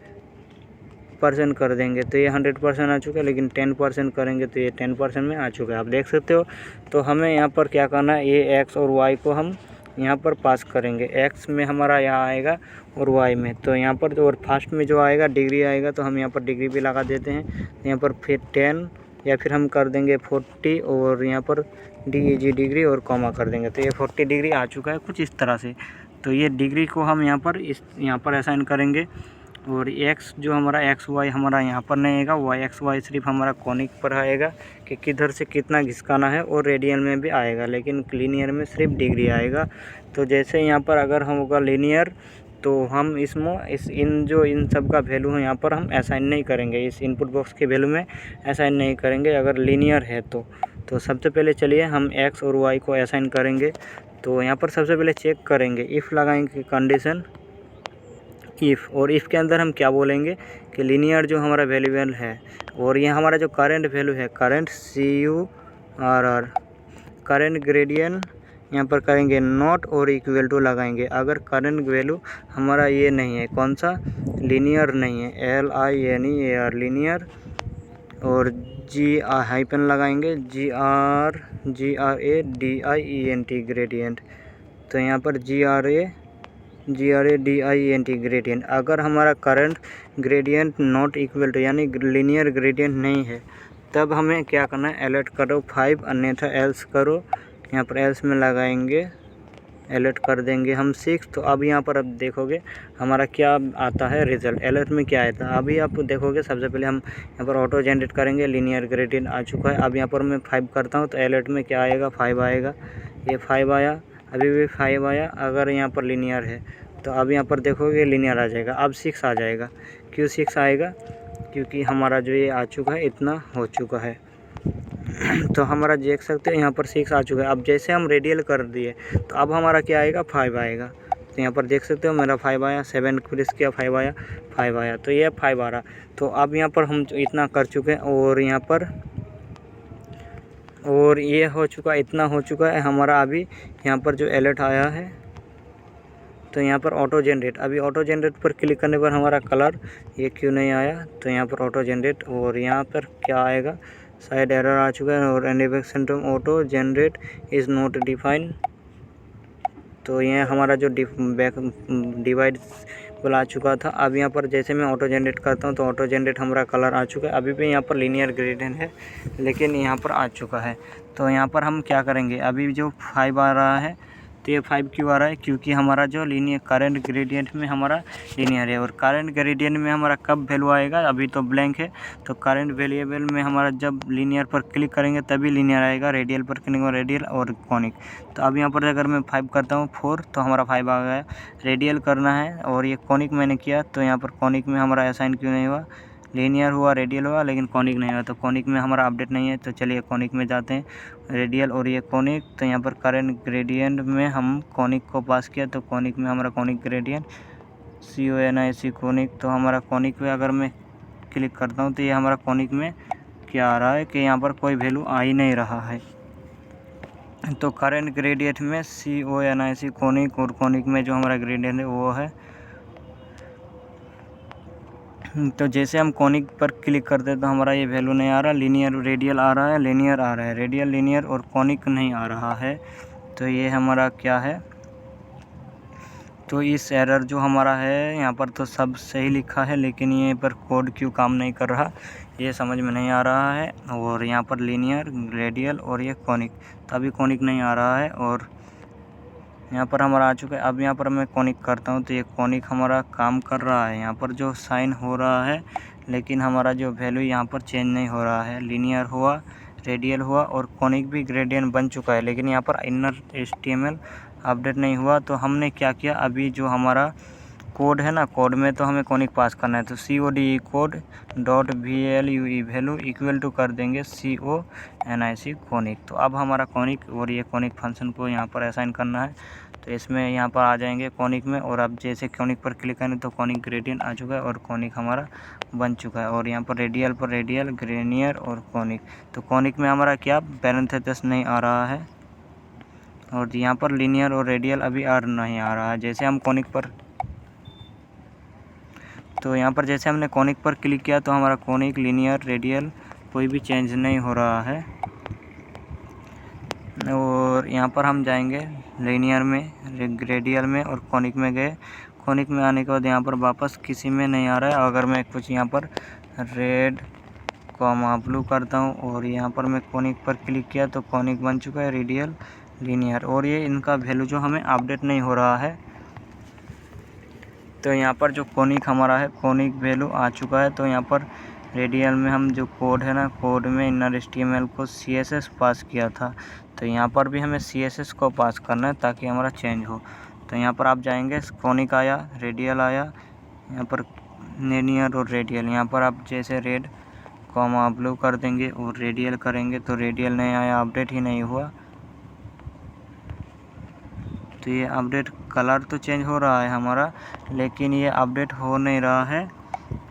परसेंट कर देंगे। तो ये 100% आ चुका है, लेकिन 10% करेंगे तो ये 10% में आ चुका है, आप देख सकते हो। तो हमें यहाँ पर क्या करना है, ये x और y को हम यहाँ पर पास करेंगे। x में हमारा यहाँ आएगा और y में, तो यहाँ पर और फर्स्ट में जो आएगा डिग्री आएगा, तो हम यहाँ पर डिग्री भी लगा देते हैं। यहाँ पर फिर 10 या फिर हम कर देंगे 40, और यहाँ पर DEG डिग्री और कॉमा कर देंगे। तो ये 40 डिग्री आ चुका है कुछ इस तरह से। तो ये डिग्री को हम यहाँ पर असाइन करेंगे, और x जो हमारा XY हमारा यहाँ पर नहीं आएगा, YXY सिर्फ हमारा कॉनिक पर आएगा कि किधर से कितना घिसकाना है, और रेडियल में भी आएगा, लेकिन लीनियर में सिर्फ डिग्री आएगा। तो जैसे यहाँ पर अगर हम होगा लीनियर, तो हम इन सब का वैल्यू है यहाँ पर हम असाइन नहीं करेंगे, इस इनपुट बॉक्स के वैल्यू में असाइन नहीं करेंगे अगर लीनियर है तो सबसे पहले चलिए हम x और y को असाइन करेंगे। तो यहाँ पर सबसे पहले चेक करेंगे, इफ़ लगाएंगे कंडीशन इफ़, और इफ़ के अंदर हम क्या बोलेंगे कि लीनियर जो हमारा वेरिएबल है, और ये हमारा जो करंट वैल्यू है, करंट CURR करंट ग्रेडियंट, यहाँ पर करेंगे नॉट और इक्वल टू लगाएंगे। अगर करंट वैल्यू हमारा ये नहीं है, कौन सा, लीनियर नहीं है, LINEAR लीनियर, और हाइपन लगाएंगे GRADIENT ग्रेडियंट। तो यहाँ पर GRADIENT ग्रेडियंट। अगर हमारा current gradient not equal to यानी लीनियर ग्रेडियंट नहीं है, तब हमें क्या करना है, अलर्ट करो 5, अन्यथा एल्स करो। यहाँ पर एल्स में लगाएंगे अलर्ट कर देंगे हम 6। तो अब यहाँ पर अब देखोगे हमारा क्या आता है रिज़ल्ट, अलर्ट में क्या आता है। अभी आप देखोगे सबसे पहले हम यहाँ पर ऑटो जनरेट करेंगे, लीनियर ग्रेडियंट आ चुका है। अब यहाँ पर मैं 5 करता हूँ तो अलर्ट में क्या आएगा, 5 आएगा। ये 5 आया, अभी भी 5 आया। अगर यहाँ पर लीनियर है तो अब यहाँ पर देखोगे लीनियर आ जाएगा। अब 6 आ जाएगा। क्यों 6 आएगा, क्योंकि हमारा जो ये आ चुका है इतना हो चुका है। तो हमारा देख सकते हैं यहाँ पर 6 आ चुका है। अब जैसे हम रेडियल कर दिए तो अब हमारा क्या आएगा, 5 आएगा। तो यहाँ पर देख सकते हो मेरा 5 आया, 7 प्रेस किया 5 आया, 5 आया। तो ये 5 आ रहा। तो अब यहाँ पर हम इतना कर चुके हैं और यहाँ पर और ये हो चुका, इतना हो चुका है हमारा। अभी यहाँ पर जो अलर्ट आया है तो यहाँ पर ऑटो जनरेट, अभी ऑटो जनरेट पर क्लिक करने पर हमारा कलर ये क्यों नहीं आया। तो यहाँ पर ऑटो जनरेट और यहाँ पर क्या आएगा, शायद एरर आ चुका है और animation auto generate is not define. तो ये हमारा जो डिवाइड आ चुका था। अब यहाँ पर जैसे मैं ऑटो जनरेट करता हूँ तो ऑटो जनरेट हमारा कलर आ चुका है। अभी भी यहाँ पर लीनियर ग्रेडियंट है लेकिन यहाँ पर आ चुका है। तो यहाँ पर हम क्या करेंगे, अभी जो 5 आ रहा है तो ये 5 क्यों आ रहा है, क्योंकि हमारा जो लीनियर करंट ग्रेडियंट में हमारा लीनियर है। और करंट ग्रेडियंट में हमारा कब वैल्यू आएगा, अभी तो ब्लैंक है। तो करंट वेरिएबल में हमारा जब लीनियर पर क्लिक करेंगे तभी लीनियर आएगा, रेडियल पर क्लिक करेंगे रेडियल और कॉनिक। तो अब यहाँ पर अगर मैं 5 करता हूँ 4 तो हमारा 5 आ गया। रेडियल करना है और ये कॉनिक मैंने किया तो यहाँ पर कॉनिक में हमारा असाइन क्यों नहीं हुआ, लीनियर हुआ रेडियल हुआ लेकिन कॉनिक नहीं हुआ। तो कॉनिक में हमारा अपडेट नहीं है। तो चलिए कॉनिक में जाते हैं, रेडियल और ये कॉनिक। तो यहाँ पर करंट ग्रेडियंट में हम कॉनिक को पास किया तो कॉनिक में हमारा कॉनिक ग्रेडियंट CONIC कॉनिक। तो हमारा कॉनिक पे अगर मैं क्लिक करता हूँ तो ये हमारा कॉनिक में क्या आ रहा है कि यहाँ पर कोई वैल्यू आ ही नहीं रहा है। तो करंट ग्रेडियंट में CONIC कॉनिक और कॉनिक में जो हमारा ग्रेडियंट है वो है। तो जैसे हम कॉनिक पर क्लिक करते हैं तो हमारा ये वैल्यू नहीं आ रहा, लीनियर रेडियल आ रहा है, लीनियर आ रहा है, रेडियल लीनियर और कॉनिक नहीं आ रहा है। तो ये हमारा क्या है, तो इस एरर जो हमारा है यहाँ पर तो सब सही लिखा है लेकिन ये पर कोड क्यों काम नहीं कर रहा ये समझ में नहीं आ रहा है। और यहाँ पर लीनियर रेडियल और ये कॉनिक, तो अभी कॉनिक नहीं आ रहा है और यहाँ पर हमारा आ चुका है। अब यहाँ पर मैं कॉनिक करता हूँ तो ये कॉनिक हमारा काम कर रहा है, यहाँ पर जो साइन हो रहा है लेकिन हमारा जो वैल्यू यहाँ पर चेंज नहीं हो रहा है। लीनियर हुआ, रेडियल हुआ और कॉनिक भी ग्रेडियंट बन चुका है लेकिन यहाँ पर इनर HTML अपडेट नहीं हुआ। तो हमने क्या किया, अभी जो हमारा कोड है ना, कोड में तो हमें कॉनिक पास करना है। तो CODE code dot VALUE value equal to कर देंगे CONIC कॉनिक। तो अब हमारा कॉनिक और ये कॉनिक फंक्शन को यहाँ पर असाइन करना है। तो इसमें यहाँ पर आ जाएंगे कॉनिक में और अब जैसे कॉनिक पर क्लिक करें तो कॉनिक ग्रेडियंट आ चुका है और कॉनिक हमारा बन चुका है। और यहाँ पर रेडियल ग्रेनियर और कॉनिक। तो कॉनिक में हमारा क्या पैरेंथेसिस नहीं आ रहा है और यहाँ पर लीनियर और रेडियल अभी नहीं आ रहा है। जैसे हम कॉनिक पर, तो यहाँ पर जैसे हमने कॉनिक पर क्लिक किया तो हमारा कॉनिक लीनियर रेडियल कोई भी चेंज नहीं हो रहा है। और यहाँ पर हम जाएंगे लीनियर में, रेडियल में और कॉनिक में गए। कॉनिक में आने के बाद यहाँ पर वापस किसी में नहीं आ रहा है। अगर मैं कुछ यहाँ पर रेड कॉमा ब्लू करता हूँ और यहाँ पर मैं कॉनिक पर क्लिक किया तो कॉनिक बन चुका है, रेडियल लीनियर। और ये इनका वैल्यू जो हमें अपडेट नहीं हो रहा है। तो यहाँ पर जो कॉनिक हमारा है, कॉनिक वैल्यू आ चुका है। तो यहाँ पर रेडियल में हम जो कोड है ना, कोड में इनर HTML को CSS पास किया था। तो यहाँ पर भी हमें CSS को पास करना है ताकि हमारा चेंज हो। तो यहाँ पर आप जाएंगे, कॉनिक आया, रेडियल आया, यहाँ पर लीनियर और रेडियल। यहाँ पर आप जैसे रेड कॉमा ब्लू कर देंगे और रेडियल करेंगे तो रेडियल नहीं आया, अपडेट ही नहीं हुआ। तो ये अपडेट कलर तो चेंज हो रहा है हमारा लेकिन ये अपडेट हो नहीं रहा है।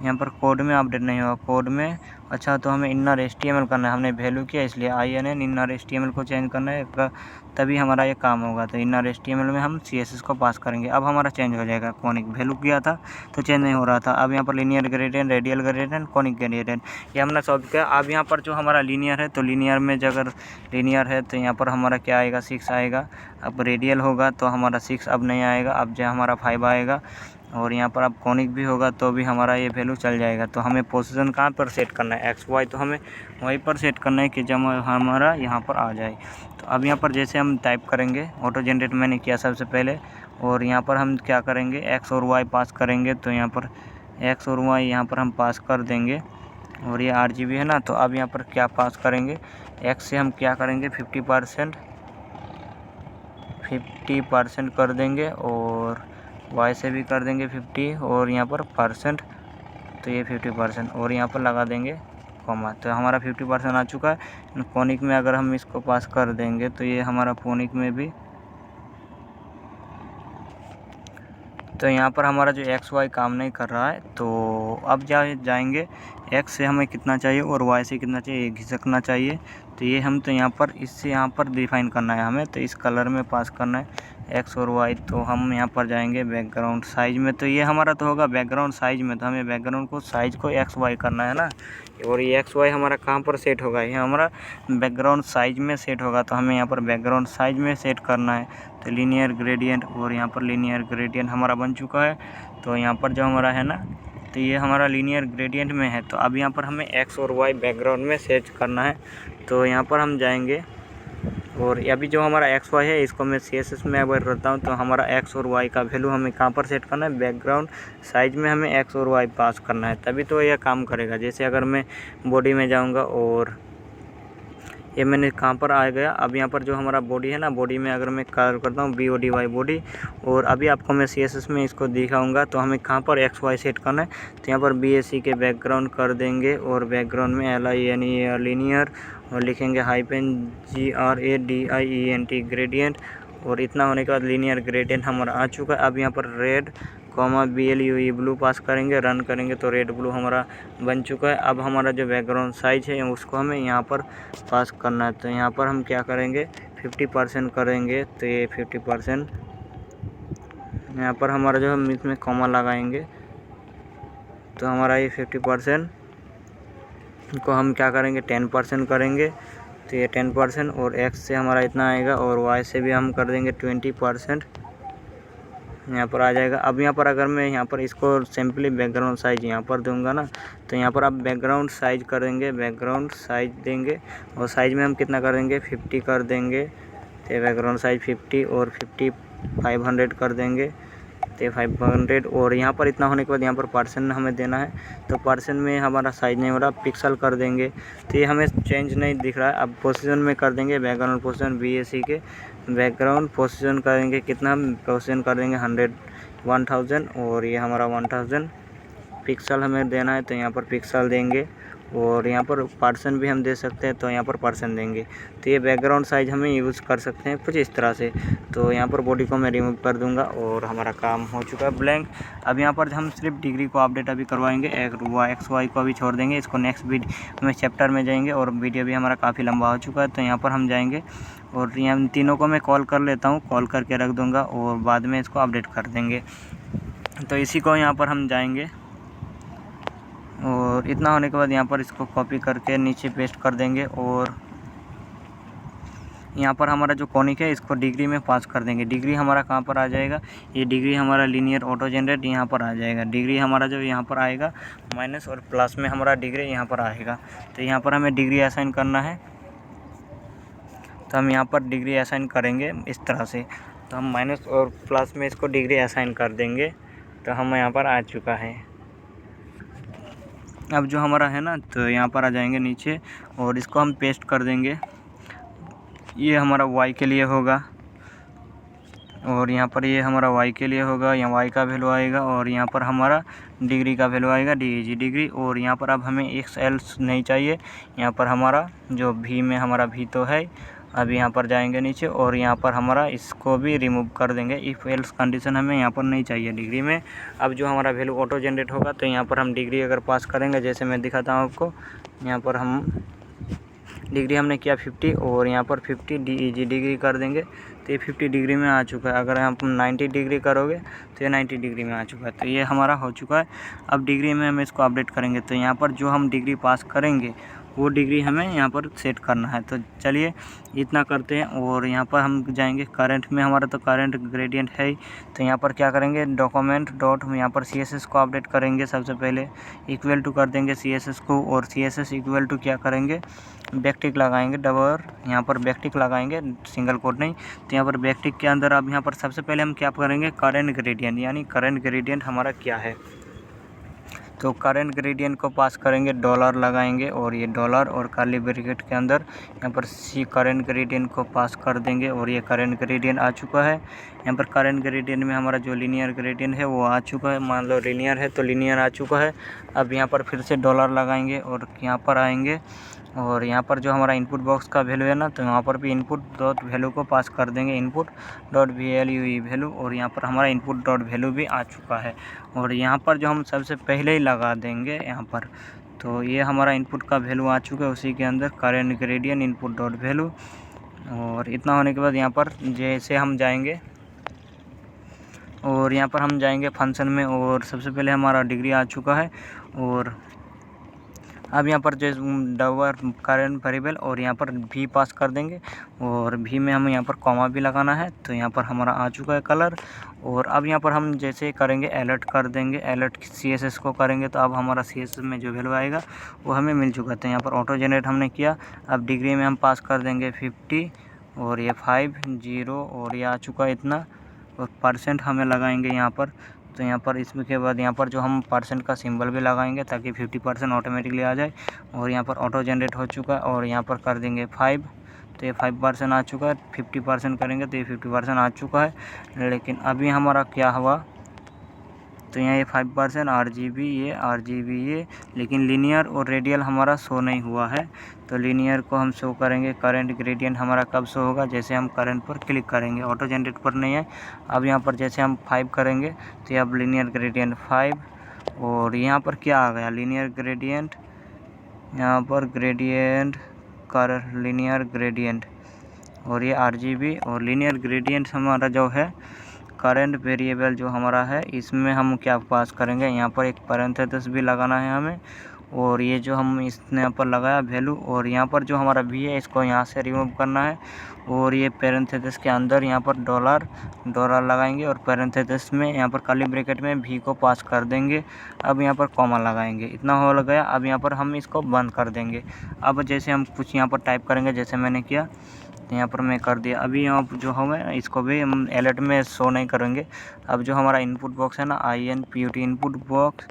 यहाँ पर कोड में अपडेट नहीं हुआ, कोड में। अच्छा, तो हमें इनर HTML करना है, हमने वैल्यू किया इसलिए INN इनर HTML को चेंज करना है तभी हमारा ये काम होगा। तो इनर HTML में हम CSS को पास करेंगे, अब हमारा चेंज हो जाएगा। कॉनिक वैल्यू किया था तो चेंज नहीं हो रहा था। अब यहाँ पर linear gradient, radial gradient, conic gradient ये हमने सॉल्व किया। अब यहाँ पर जो हमारा लीनियर है तो लीनियर में अगर लीनियर है तो यहाँ पर हमारा क्या आएगा, 6 आएगा। अब रेडियल होगा तो हमारा 6 अब नहीं आएगा, अब जो हमारा 5 आएगा। और यहाँ पर अब कॉनिक भी होगा तो भी हमारा ये वैल्यू चल जाएगा। तो हमें पोजीशन कहाँ पर सेट करना है, XY, तो हमें वहीं पर सेट करना है कि जब हमारा यहाँ पर आ जाए। तो अब यहाँ पर जैसे हम टाइप करेंगे, ऑटो जनरेट मैंने किया सबसे पहले, और यहाँ पर हम क्या करेंगे x और y पास करेंगे। तो यहाँ पर x और y यहाँ पर हम पास कर देंगे, और ये RGB है ना। तो अब यहाँ पर क्या पास करेंगे, x से हम क्या करेंगे 50% कर देंगे, और y से भी कर देंगे 50, और यहाँ पर परसेंट, तो ये 50%, और यहाँ पर लगा देंगे कॉमा। तो हमारा 50% आ चुका है। फोनिक में अगर हम इसको पास कर देंगे तो ये हमारा फोनिक में भी, तो यहाँ पर हमारा जो एक्स वाई काम नहीं कर रहा है। तो अब जाएंगे एक्स से हमें कितना चाहिए और वाई से कितना चाहिए, ये घिसकना चाहिए। तो ये हम तो यहाँ पर इससे यहाँ पर डिफाइन करना है हमें, तो इस कलर में पास करना है एक्स और वाई। तो हम यहाँ पर जाएंगे बैकग्राउंड साइज में, तो ये हमारा तो होगा बैकग्राउंड साइज में। तो हमें बैकग्राउंड को साइज को एक्स वाई करना है ना, और ये एक्स वाई हमारा कहाँ पर सेट होगा, ये हमारा बैकग्राउंड साइज में सेट होगा। तो हमें यहाँ पर बैकग्राउंड साइज में सेट करना है। तो लीनियर ग्रेडियंट, और यहाँ पर लीनियर ग्रेडियंट हमारा बन चुका है। तो यहाँ पर जो हमारा है ना, तो ये हमारा लीनियर ग्रेडियंट में है। तो अब यहाँ पर हमें एक्स और वाई बैकग्राउंड में सेट करना है। तो यहाँ पर हम जाएंगे, और अभी जो हमारा एक्स वाई है इसको मैं CSS में अगर करता हूँ, तो हमारा एक्स और वाई का वैल्यू हमें कहाँ पर सेट करना है, बैकग्राउंड साइज में हमें एक्स और वाई पास करना है, तभी तो यह काम करेगा। जैसे अगर मैं बॉडी में जाऊँगा, और ये मैंने कहाँ पर आ गया, अब यहाँ पर जो हमारा बॉडी है ना, बॉडी में अगर मैं कलर करता हूँ BODY बॉडी, और अभी आपको मैं CSS में इसको दिखाऊंगा। तो हमें कहाँ पर XY सेट करना है, तो यहाँ पर BSC के बैकग्राउंड कर देंगे, और बैकग्राउंड में LINER लीनियर, और लिखेंगे -GRADIENT ग्रेडियंट, और इतना होने के बाद लीनियर ग्रेडियंट हमारा आ चुका है। अब यहाँ पर रेड BLUE ब्लू पास करेंगे, रन करेंगे, तो रेड ब्लू हमारा बन चुका है। अब हमारा जो बैकग्राउंड साइज है उसको हमें यहाँ पर पास करना है। तो यहाँ पर हम क्या करेंगे 50% करेंगे, तो ये 50% यहाँ पर हमारा जो हम इसमें कॉमा लगाएंगे, तो हमारा ये 50% को हम क्या करेंगे 10% करेंगे। तो ये 10%, और x से हमारा इतना आएगा, और y से भी हम कर देंगे 20%, यहाँ पर आ जाएगा। अब यहाँ पर अगर मैं यहाँ पर इसको सिंपली बैकग्राउंड साइज यहाँ पर दूंगा ना, तो यहाँ पर आप बैकग्राउंड साइज करेंगे, बैकग्राउंड साइज देंगे, और साइज में हम कितना करेंगे 50 कर देंगे। तो बैकग्राउंड साइज 50 और 50 500 कर देंगे, तो 500, और यहाँ पर इतना होने के बाद यहाँ पर परसेंट हमें देना है। तो परसेंट में हमारा साइज नहीं हो रहा, पिक्सल कर देंगे। तो ये हमें चेंज नहीं दिख रहा है। अब पोजीशन में कर देंगे बैकग्राउंड पोजीशन, BSC के बैकग्राउंड पोजीशन करेंगे, कितना पोजीशन कर देंगे 1000, और ये हमारा 1000 पिक्सल हमें देना है। तो यहाँ पर पिक्सल देंगे, और यहाँ पर परसेंट भी हम दे सकते हैं, तो यहाँ पर परसेंट देंगे। तो ये बैकग्राउंड साइज हमें यूज़ कर सकते हैं कुछ इस तरह से। तो यहाँ पर बॉडी को मैं रिमूव कर दूंगा, और हमारा काम हो चुका है ब्लैंक। अब यहाँ पर हम सिर्फ डिग्री को अपडेट अभी करवाएंगे, XY को अभी छोड़ देंगे, इसको नेक्स्ट वीडियो में चैप्टर में जाएंगे, और वीडियो भी हमारा काफ़ी लंबा हो चुका है। तो यहाँ पर हम जाएंगे, और यहाँ तीनों को मैं कॉल कर लेता हूँ, कॉल करके रख दूँगा, और बाद में इसको अपडेट कर देंगे। तो इसी को यहाँ पर हम जाएंगे, और इतना होने के बाद यहाँ पर इसको कॉपी करके नीचे पेस्ट कर देंगे, और यहाँ पर हमारा जो कॉनिक है इसको डिग्री में पास कर देंगे। डिग्री हमारा कहाँ पर आ जाएगा, ये डिग्री हमारा लीनियर ऑटो जनरेट यहाँ पर आ जाएगा। डिग्री हमारा जो यहाँ पर आएगा माइनस और प्लस में हमारा डिग्री यहाँ पर आएगा। तो यहाँ पर हमें डिग्री असाइन करना है, तो हम यहाँ पर डिग्री असाइन करेंगे इस तरह से। तो हम माइनस और प्लस में इसको डिग्री असाइन कर देंगे। तो हम यहाँ पर आ चुका है। अब जो हमारा है ना, तो यहाँ पर आ जाएंगे नीचे, और इसको हम पेस्ट कर देंगे। ये हमारा y के लिए होगा, और यहाँ पर ये हमारा y के लिए होगा, यहाँ y का वैल्यू आएगा, और यहाँ पर हमारा डिग्री का वैल्यू आएगा DG डिग्री। और यहाँ पर अब हमें XL नहीं चाहिए, यहाँ पर हमारा जो V में हमारा V तो है। अब यहाँ पर जाएंगे नीचे, और यहाँ पर हमारा इसको भी रिमूव कर देंगे। इफ़ एल्स कंडीशन हमें यहाँ पर नहीं चाहिए डिग्री में। अब जो हमारा वैल्यू ऑटो जनरेट होगा, तो यहाँ पर हम डिग्री अगर पास करेंगे, जैसे मैं दिखाता हूँ आपको, यहाँ पर हम डिग्री हमने किया 50, और यहाँ पर 50 DEG डिग्री कर देंगे। तो ये 50 डिग्री में आ चुका है। अगर आप 90 डिग्री करोगे तो ये 90 डिग्री में आ चुका है। तो ये हमारा हो चुका है। अब डिग्री में हम इसको अपडेट करेंगे। तो यहाँ पर जो हम डिग्री पास करेंगे वो डिग्री हमें यहाँ पर सेट करना है। तो चलिए इतना करते हैं। और यहाँ पर हम जाएंगे करंट में, हमारा तो करंट ग्रेडियंट है ही। तो यहाँ पर क्या करेंगे, डॉक्यूमेंट डॉट हम यहाँ पर CSS को अपडेट करेंगे। सबसे पहले इक्वल टू कर देंगे CSS को, और CSS इक्वल टू क्या करेंगे, बैकटिक लगाएंगे, डबल यहाँ पर बैकटिक लगाएंगे, सिंगल कोट नहीं। तो यहाँ पर बैकटिक के अंदर अब यहाँ पर सबसे पहले हम क्या करेंगे, करंट ग्रेडियंट, यानी करंट ग्रेडियंट हमारा क्या है। तो करंट ग्रेडियंट को पास करेंगे, डॉलर लगाएंगे, और ये डॉलर और कर्ली ब्रैकेट के अंदर यहाँ पर सी करंट ग्रेडियंट को पास कर देंगे। और ये करंट ग्रेडियंट आ चुका है। यहाँ पर करंट ग्रेडियंट में हमारा जो लीनियर ग्रेडियंट है वो आ चुका है। मान लो लीनियर है तो लीनियर आ चुका है। अब यहाँ पर फिर से डॉलर लगाएंगे और यहाँ पर आएंगे, और यहाँ पर जो हमारा इनपुट बॉक्स का वैल्यू है ना, तो यहाँ पर भी इनपुट डॉट वैल्यू को पास कर देंगे, इनपुट डॉट वैल्यू वैल्यू। और यहाँ पर हमारा इनपुट डॉट वैल्यू भी आ चुका है। और यहाँ पर जो हम सबसे पहले ही लगा देंगे यहाँ पर, तो ये हमारा इनपुट का वैल्यू आ चुका है, उसी के अंदर current gradient input dot value. और इतना होने के बाद यहाँ पर जैसे हम जाएंगे, और यहाँ पर हम जाएंगे फंक्शन में, और सबसे पहले हमारा डिग्री आ चुका है। और अब यहाँ पर जो डबल करंट वेरिएबल, और यहाँ पर भी पास कर देंगे, और भी में हम यहाँ पर कॉमा भी लगाना है। तो यहाँ पर हमारा आ चुका है कलर। और अब यहाँ पर हम जैसे करेंगे अलर्ट कर देंगे, अलर्ट CSS को करेंगे, तो अब हमारा CSS में जो वैल्यू आएगा वो हमें मिल चुका है। तो यहाँ पर ऑटो जनरेट हमने किया। अब डिग्री में हम पास कर देंगे 50, और ये 50, और ये आ चुका है इतना। और परसेंट हमें लगाएंगे यहाँ पर। तो यहाँ पर इसमें के बाद यहाँ पर जो हम परसेंट का सिंबल भी लगाएंगे ताकि 50% ऑटोमेटिकली आ जाए। और यहाँ पर ऑटो जनरेट हो चुका है। और यहाँ पर कर देंगे 5, तो ये 5% आ चुका है। 50% करेंगे तो ये 50% आ चुका है। लेकिन अभी हमारा क्या हुआ, तो यहाँ ये 5% RGB ये, लेकिन लीनियर और रेडियल हमारा शो नहीं हुआ है। तो लीनियर को हम शो करेंगे। करंट ग्रेडियंट हमारा कब शो होगा, जैसे हम करंट पर क्लिक करेंगे, ऑटो जनरेट पर नहीं है। अब यहाँ पर जैसे हम 5 करेंगे तो अब लीनियर ग्रेडियंट 5, और यहाँ पर क्या आ गया, लीनियर ग्रेडियंट, यहाँ पर ग्रेडियंट कर लीनियर ग्रेडियंट, और ये RGB। और लीनियर ग्रेडियंट हमारा जो है करंट वेरिएबल जो हमारा है, इसमें हम क्या पास करेंगे, यहाँ पर एक पैरेंथेसिस भी लगाना है हमें। और ये जो हम इसने यहाँ पर लगाया वैल्यू, और यहाँ पर जो हमारा भी है इसको यहाँ से रिमूव करना है। और ये पैरेंथेसिस के अंदर यहाँ पर डॉलर लगाएंगे, और पैरेंथेसिस में यहाँ पर कर्ली ब्रैकेट में भी को पास कर देंगे। अब यहाँ पर कॉमा लगाएंगे। इतना हो गया। अब यहाँ पर हम इसको बंद कर देंगे। अब जैसे हम कुछ यहाँ पर टाइप करेंगे, जैसे मैंने किया, तो यहाँ पर मैं कर दिया। अभी यहाँ जो होगा इसको भी हम अलर्ट में शो नहीं करेंगे। अब जो हमारा इनपुट बॉक्स है ना, INPUT input box,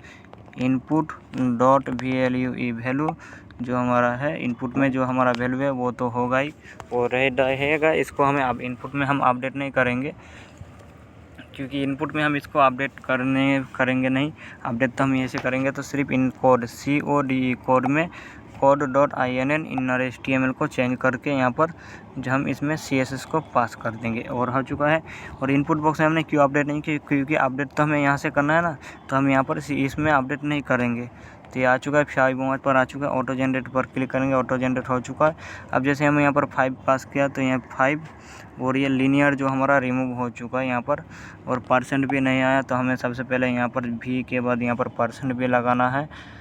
input dot value जो हमारा है, इनपुट में जो हमारा वैल्यू है वो तो होगा ही, वो रहेगा। इसको हमें अब इनपुट में हम अपडेट नहीं करेंगे, क्योंकि इनपुट में हम इसको अपडेट करेंगे नहीं। अपडेट तो हम ऐसे करेंगे, तो सिर्फ इन कोड CODE कोड में code.inn इनर HTML को चेंज करके यहाँ पर जो हम इसमें CSS को पास कर देंगे, और हो चुका है। और इनपुट बॉक्स में हमने क्यों अपडेट नहीं किया, क्योंकि अपडेट तो हमें यहाँ से करना है ना, तो हम यहाँ पर इसमें अपडेट नहीं करेंगे। तो ये आ चुका है, 5 पर आ चुका है। ऑटो जनरेट पर क्लिक करेंगे, ऑटो जनरेट हो चुका है। अब जैसे हम यहाँ पर 5 पास किया, तो यहाँ 5, और ये लीनियर जो हमारा रिमूव हो चुका है यहाँ पर, और परसेंट भी नहीं आया। तो हमें सबसे पहले यहाँ पर भी के बाद यहाँ पर परसेंट भी लगाना है।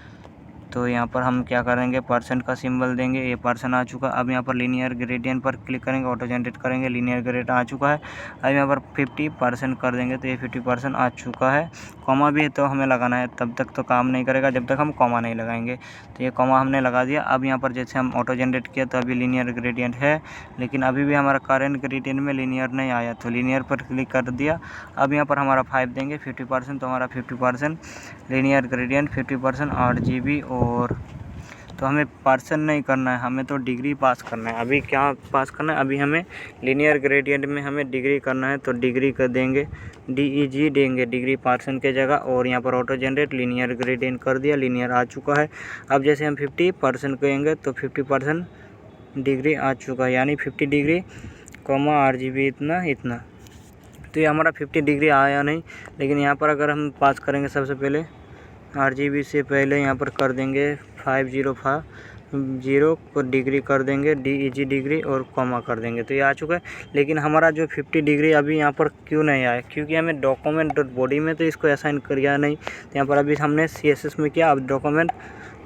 तो यहाँ पर हम क्या करेंगे, परसेंट का सिंबल देंगे, ये परसेंट आ चुका। अब यहाँ पर लीनियर ग्रेडियंट पर क्लिक करेंगे, ऑटो जनरेट करेंगे, लीनियर ग्रेडियंट आ चुका है। अब यहाँ पर 50% कर देंगे, तो ये 50% आ चुका है। कॉमा भी तो हमें लगाना है, तब तक तो काम नहीं करेगा जब तक हम कॉमा नहीं लगाएंगे। तो ये कॉमा हमने लगा दिया। अब यहाँ पर जैसे हम ऑटो जनरेट किया तो अभी लीनियर ग्रेडियंट है, लेकिन अभी भी हमारा करंट ग्रेडियंट में लीनियर नहीं आया, तो लीनियर पर क्लिक कर दिया। अब यहाँ पर हमारा 5 देंगे, 50%, तो हमारा 50% लीनियर ग्रेडियंट, 50% RGB। और तो हमें परसेंट नहीं करना है, हमें तो डिग्री पास करना है। अभी क्या पास करना है, अभी हमें लीनियर ग्रेडियंट में हमें डिग्री करना है, तो डिग्री कर देंगे, DEG देंगे डिग्री परसेंट के जगह। और यहाँ पर ऑटो जनरेट लीनियर ग्रेडियंट कर दिया, लीनियर आ चुका है। अब जैसे हम 50% कहेंगे तो 50% डिग्री आ चुका है, यानी 50 डिग्री RGB इतना। तो ये हमारा 50 डिग्री आया नहीं, लेकिन यहाँ पर अगर हम पास करेंगे, सबसे पहले RGB से पहले यहाँ पर कर देंगे 505 को डिग्री कर देंगे, DEG डिग्री, और कॉमा कर देंगे, तो ये आ चुका है। लेकिन हमारा जो 50 डिग्री अभी यहाँ पर क्यों नहीं आया, क्योंकि हमें डॉक्यूमेंट बॉडी में तो इसको असाइन किया नहीं। तो यहाँ पर अभी हमने CSS में किया, अब डॉक्यूमेंट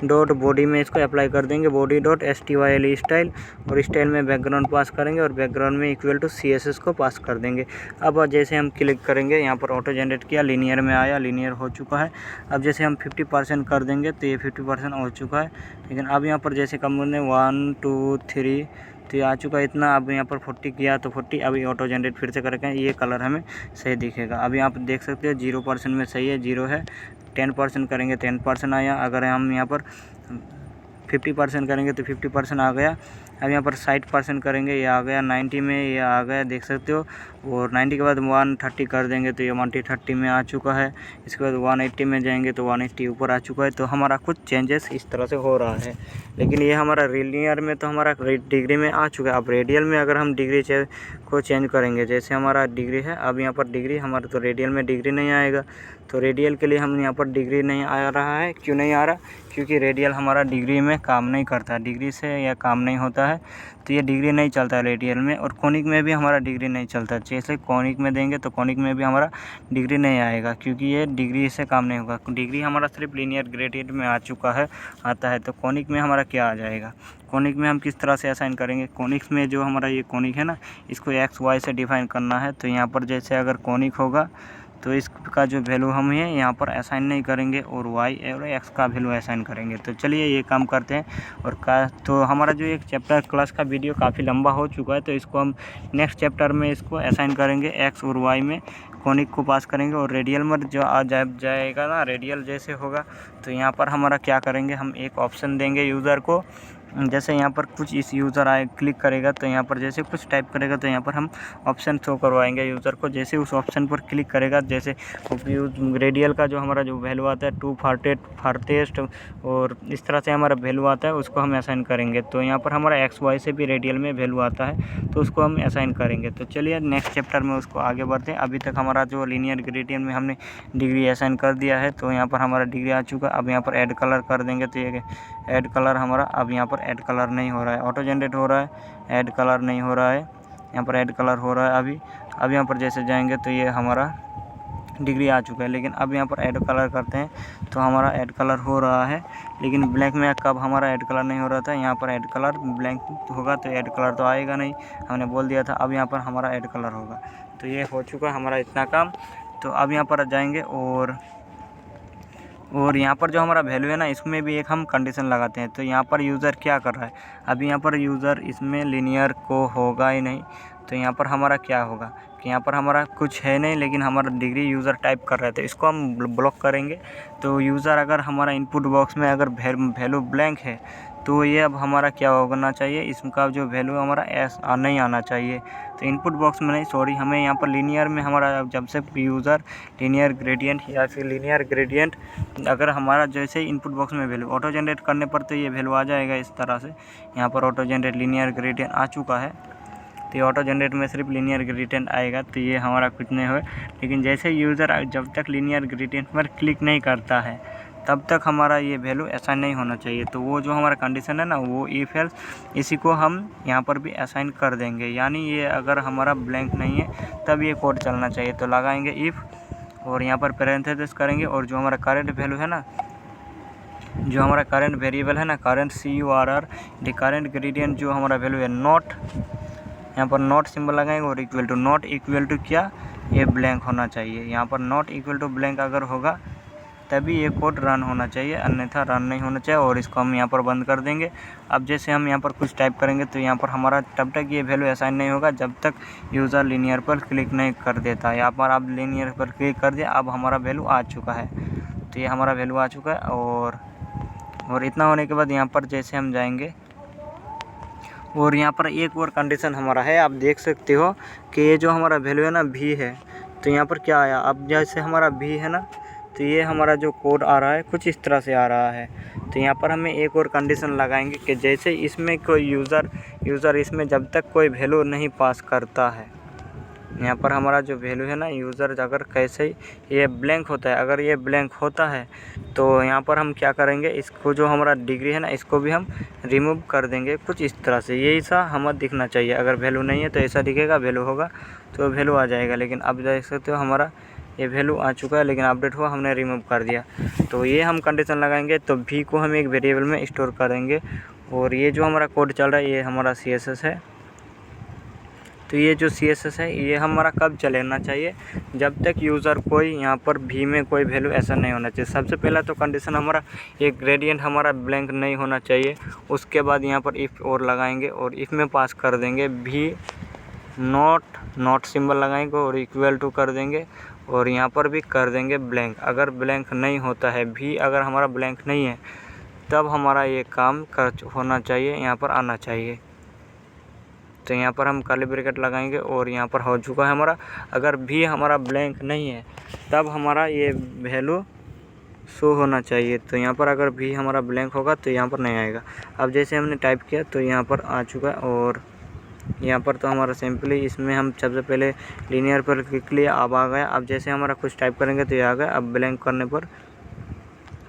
डॉट बॉडी में इसको अप्लाई कर देंगे, बॉडी डॉट style स्टाइल, और स्टाइल में बैकग्राउंड पास करेंगे और बैकग्राउंड में इक्वल टू CSS को पास कर देंगे। अब जैसे हम क्लिक करेंगे यहाँ पर ऑटो जनरेट किया, लीनियर में आया, लीनियर हो चुका है। अब जैसे हम 50% कर देंगे तो ये 50% हो चुका है। लेकिन अब यहाँ पर जैसे कम करने 1 2 3 तो ये आ चुका है इतना। अब यहाँ पर 40 किया तो 40, अभी ऑटो जनरेट फिर से करेंगे, ये कलर हमें सही दिखेगा। अभी आप देख सकते हो 0% में सही है, 0 है। 10% करेंगे 10% आया। अगर हम यहाँ पर 50% करेंगे तो 50% आ गया। अब यहाँ पर 60% करेंगे, ये आ गया। 90 में ये आ गया, देख सकते हो। और 90 के बाद 130 कर देंगे तो ये 130 में आ चुका है। इसके बाद 180 में जाएंगे तो 180 ऊपर आ चुका है। तो हमारा कुछ चेंजेस इस तरह से हो रहा है। लेकिन ये हमारा लीनियर में तो हमारा डिग्री में आ चुका है। अब रेडियल में अगर हम डिग्री को चेंज करेंगे, जैसे हमारा डिग्री है, अब यहाँ पर डिग्री हमारा, तो रेडियल में डिग्री नहीं आएगा। तो रेडियल के लिए हम यहाँ पर डिग्री नहीं आ रहा है। क्यों नहीं आ रहा? क्योंकि रेडियल हमारा डिग्री में काम नहीं करता, डिग्री से यह काम नहीं होता है। तो ये डिग्री नहीं चलता है रेडियल में। और कोनिक में भी हमारा डिग्री नहीं चलता। जैसे कोनिक में देंगे तो कोनिक में भी हमारा डिग्री नहीं आएगा, क्योंकि ये डिग्री से काम नहीं होगा। डिग्री हमारा सिर्फ लीनियर ग्रेडियंट में आ चुका है, आता है। तो कोनिक में हमारा क्या आ जाएगा? कोनिक में हम किस तरह से असाइन करेंगे? कोनिक्स में जो हमारा ये कोनिक है ना, इसको XY से डिफाइन करना है। तो यहाँ पर जैसे अगर कोनिक होगा तो इसका जो वैल्यू हम है यहाँ पर असाइन नहीं करेंगे, और Y और X का वैल्यू असाइन करेंगे। तो चलिए ये काम करते हैं। और तो हमारा जो एक चैप्टर क्लास का वीडियो काफ़ी लंबा हो चुका है, तो इसको हम नेक्स्ट चैप्टर में इसको असाइन करेंगे। X और Y में कोनिक को पास करेंगे, और रेडियल में जो आ जाएगा ना, रेडियल जैसे होगा तो यहाँ पर हमारा क्या करेंगे, हम एक ऑप्शन देंगे यूज़र को। जैसे यहाँ पर कुछ इस यूज़र आए क्लिक करेगा तो यहाँ पर जैसे कुछ टाइप करेगा तो यहाँ पर हम ऑप्शन शो करवाएंगे यूज़र को। जैसे उस ऑप्शन पर क्लिक करेगा, जैसे रेडियल का जो हमारा जो वैल्यू आता है 2 फारटेस्ट और इस तरह से हमारा वैल्यू आता है, उसको हम असाइन करेंगे। तो यहाँ पर हमारा XY से भी रेडियल में वैल्यू आता है, तो उसको हम असाइन करेंगे। तो चलिए नेक्स्ट चैप्टर में उसको आगे बढ़ते हैं। अभी तक हमारा जो लीनियर ग्रेडियंट में हमने डिग्री असाइन कर दिया है, तो यहाँ पर हमारा डिग्री आ चुका है। अब यहाँ पर ऐड कलर कर देंगे, तो ये ऐड कलर हमारा, अब यहाँ पर ऐड कलर नहीं हो रहा है, ऑटो जनरेट हो रहा है, ऐड कलर नहीं हो रहा है। यहाँ पर ऐड कलर हो रहा है अभी। अब यहाँ पर जैसे जाएंगे तो ये हमारा डिग्री आ चुका है। लेकिन अब यहाँ पर ऐड कलर करते हैं तो हमारा ऐड कलर हो रहा है। लेकिन ब्लैंक में कब हमारा ऐड कलर नहीं हो रहा था, यहाँ पर ऐड कलर ब्लैंक होगा तो ऐड कलर तो आएगा नहीं, हमने बोल दिया था। अब यहाँ पर हमारा ऐड कलर होगा। तो ये हो चुका है हमारा इतना काम। तो अब यहाँ पर जाएंगे और यहाँ पर जो हमारा वैल्यू है ना, इसमें भी एक हम कंडीशन लगाते हैं। तो यहाँ पर यूज़र क्या कर रहा है, अभी यहाँ पर यूज़र इसमें लीनियर को होगा ही नहीं। तो यहाँ पर हमारा क्या होगा कि यहाँ पर हमारा कुछ है नहीं, लेकिन हमारा डिग्री यूज़र टाइप कर रहा है, तो इसको हम ब्लॉक करेंगे। तो यूज़र अगर हमारा इनपुट बॉक्स में अगर वैल्यू ब्लैंक है, तो ये अब हमारा क्या होना चाहिए, इसका जो वैल्यू हमारा नहीं आना चाहिए। तो इनपुट बॉक्स में नहीं, सॉरी, हमें यहाँ पर लीनियर में हमारा जब से यूज़र लीनियर ग्रेडियंट या फिर लीनियर ग्रेडियंट अगर हमारा जैसे इनपुट बॉक्स में वैल्यू ऑटो जनरेट करने पर तो ये वैल्यू आ जाएगा इस तरह से। यहाँ पर ऑटो जनरेट लीनियर ग्रेडियंट आ चुका है, तो ये ऑटो जनरेट में सिर्फ लीनियर ग्रेडियंट आएगा, तो ये हमारा कुछ नहीं हो। लेकिन जैसे यूज़र जब तक लीनियर ग्रेडियंट पर क्लिक नहीं करता है, तब तक हमारा ये वैल्यू असाइन नहीं होना चाहिए। तो वो जो हमारा कंडीशन है ना, वो इफ एल्स, इसी को हम यहाँ पर भी असाइन कर देंगे। यानी ये अगर हमारा ब्लैंक नहीं है तब ये कोड चलना चाहिए। तो लगाएंगे इफ़, और यहाँ पर पैरेंथेसिस करेंगे, और जो हमारा करंट वैल्यू है ना, जो हमारा करंट वेरिएबल है ना, current CURR the current gradient जो हमारा वैल्यू है नॉट, यहाँ पर नॉट सिंबल लगाएंगे और equal to, not equal to क्या, ये ब्लैंक होना चाहिए। यहाँ पर नॉट इक्वल टू ब्लैंक अगर होगा तभी ये कोड रन होना चाहिए, अन्यथा रन नहीं होना चाहिए। और इसको हम यहाँ पर बंद कर देंगे। अब जैसे हम यहाँ पर कुछ टाइप करेंगे तो यहाँ पर हमारा तब तक ये वैल्यू असाइन नहीं होगा जब तक यूज़र लीनियर पर क्लिक नहीं कर देता। यहाँ पर आप लीनियर पर क्लिक कर दिया, अब हमारा वैल्यू आ चुका है। तो ये हमारा वैल्यू आ चुका है। और इतना होने के बाद यहाँ पर जैसे हम जाएंगे, और यहाँ पर एक और कंडीशन हमारा है, आप देख सकते हो कि ये जो हमारा वैल्यू है ना भी है, तो यहाँ पर क्या आया, अब जैसे हमारा भी है ना, तो ये हमारा जो कोड आ रहा है कुछ इस तरह से आ रहा है। तो यहाँ पर हमें एक और कंडीशन लगाएंगे कि जैसे इसमें कोई यूज़र इसमें जब तक कोई वैल्यू नहीं पास करता है, यहाँ पर हमारा जो वैल्यू है ना, यूज़र अगर कैसे ही ये ब्लैंक होता है, अगर ये ब्लैंक होता है तो यहाँ पर हम क्या करेंगे, इसको जो हमारा डिग्री है ना, इसको भी हम रिमूव कर देंगे कुछ इस तरह से। यही सा हमें दिखना चाहिए। अगर वैल्यू नहीं है तो ऐसा दिखेगा, वैल्यू होगा तो वैल्यू आ जाएगा। लेकिन अब देख सकते हो हमारा ये वैल्यू आ चुका है, लेकिन अपडेट हुआ हमने रिमूव कर दिया। तो ये हम कंडीशन लगाएंगे तो भी को हम एक वेरिएबल में स्टोर करेंगे। और ये जो हमारा कोड चल रहा है ये हमारा CSS है। तो ये जो CSS है ये हमारा कब चलना चाहिए, जब तक यूज़र कोई यहाँ पर भी में कोई वैल्यू ऐसा नहीं होना चाहिए। सबसे पहला तो कंडीशन हमारा ये ग्रेडियंट हमारा ब्लैंक नहीं होना चाहिए। उसके बाद यहाँ पर इफ़ और लगाएंगे और इफ़ में पास कर देंगे भी नॉट सिंबल लगाएंगे और इक्वल टू कर देंगे और यहाँ पर भी कर देंगे ब्लैंक। अगर ब्लैंक नहीं होता है भी, अगर हमारा ब्लैंक नहीं है तब हमारा ये काम होना चाहिए, यहाँ पर आना चाहिए। तो यहाँ पर हम कर्ली ब्रैकेट लगाएंगे और यहाँ पर हो चुका है हमारा। अगर भी हमारा ब्लैंक नहीं है तब हमारा ये वैल्यू शो होना चाहिए। तो यहाँ पर अगर भी हमारा ब्लैंक होगा तो यहाँ पर नहीं आएगा। अब जैसे हमने टाइप किया तो यहाँ पर आ चुका है। और यहाँ पर तो हमारा सिंपली इसमें हम सबसे पहले लीनियर पर क्लिक किया, अब आ गया। अब जैसे हमारा कुछ टाइप करेंगे तो ये आ गया। अब ब्लैंक करने पर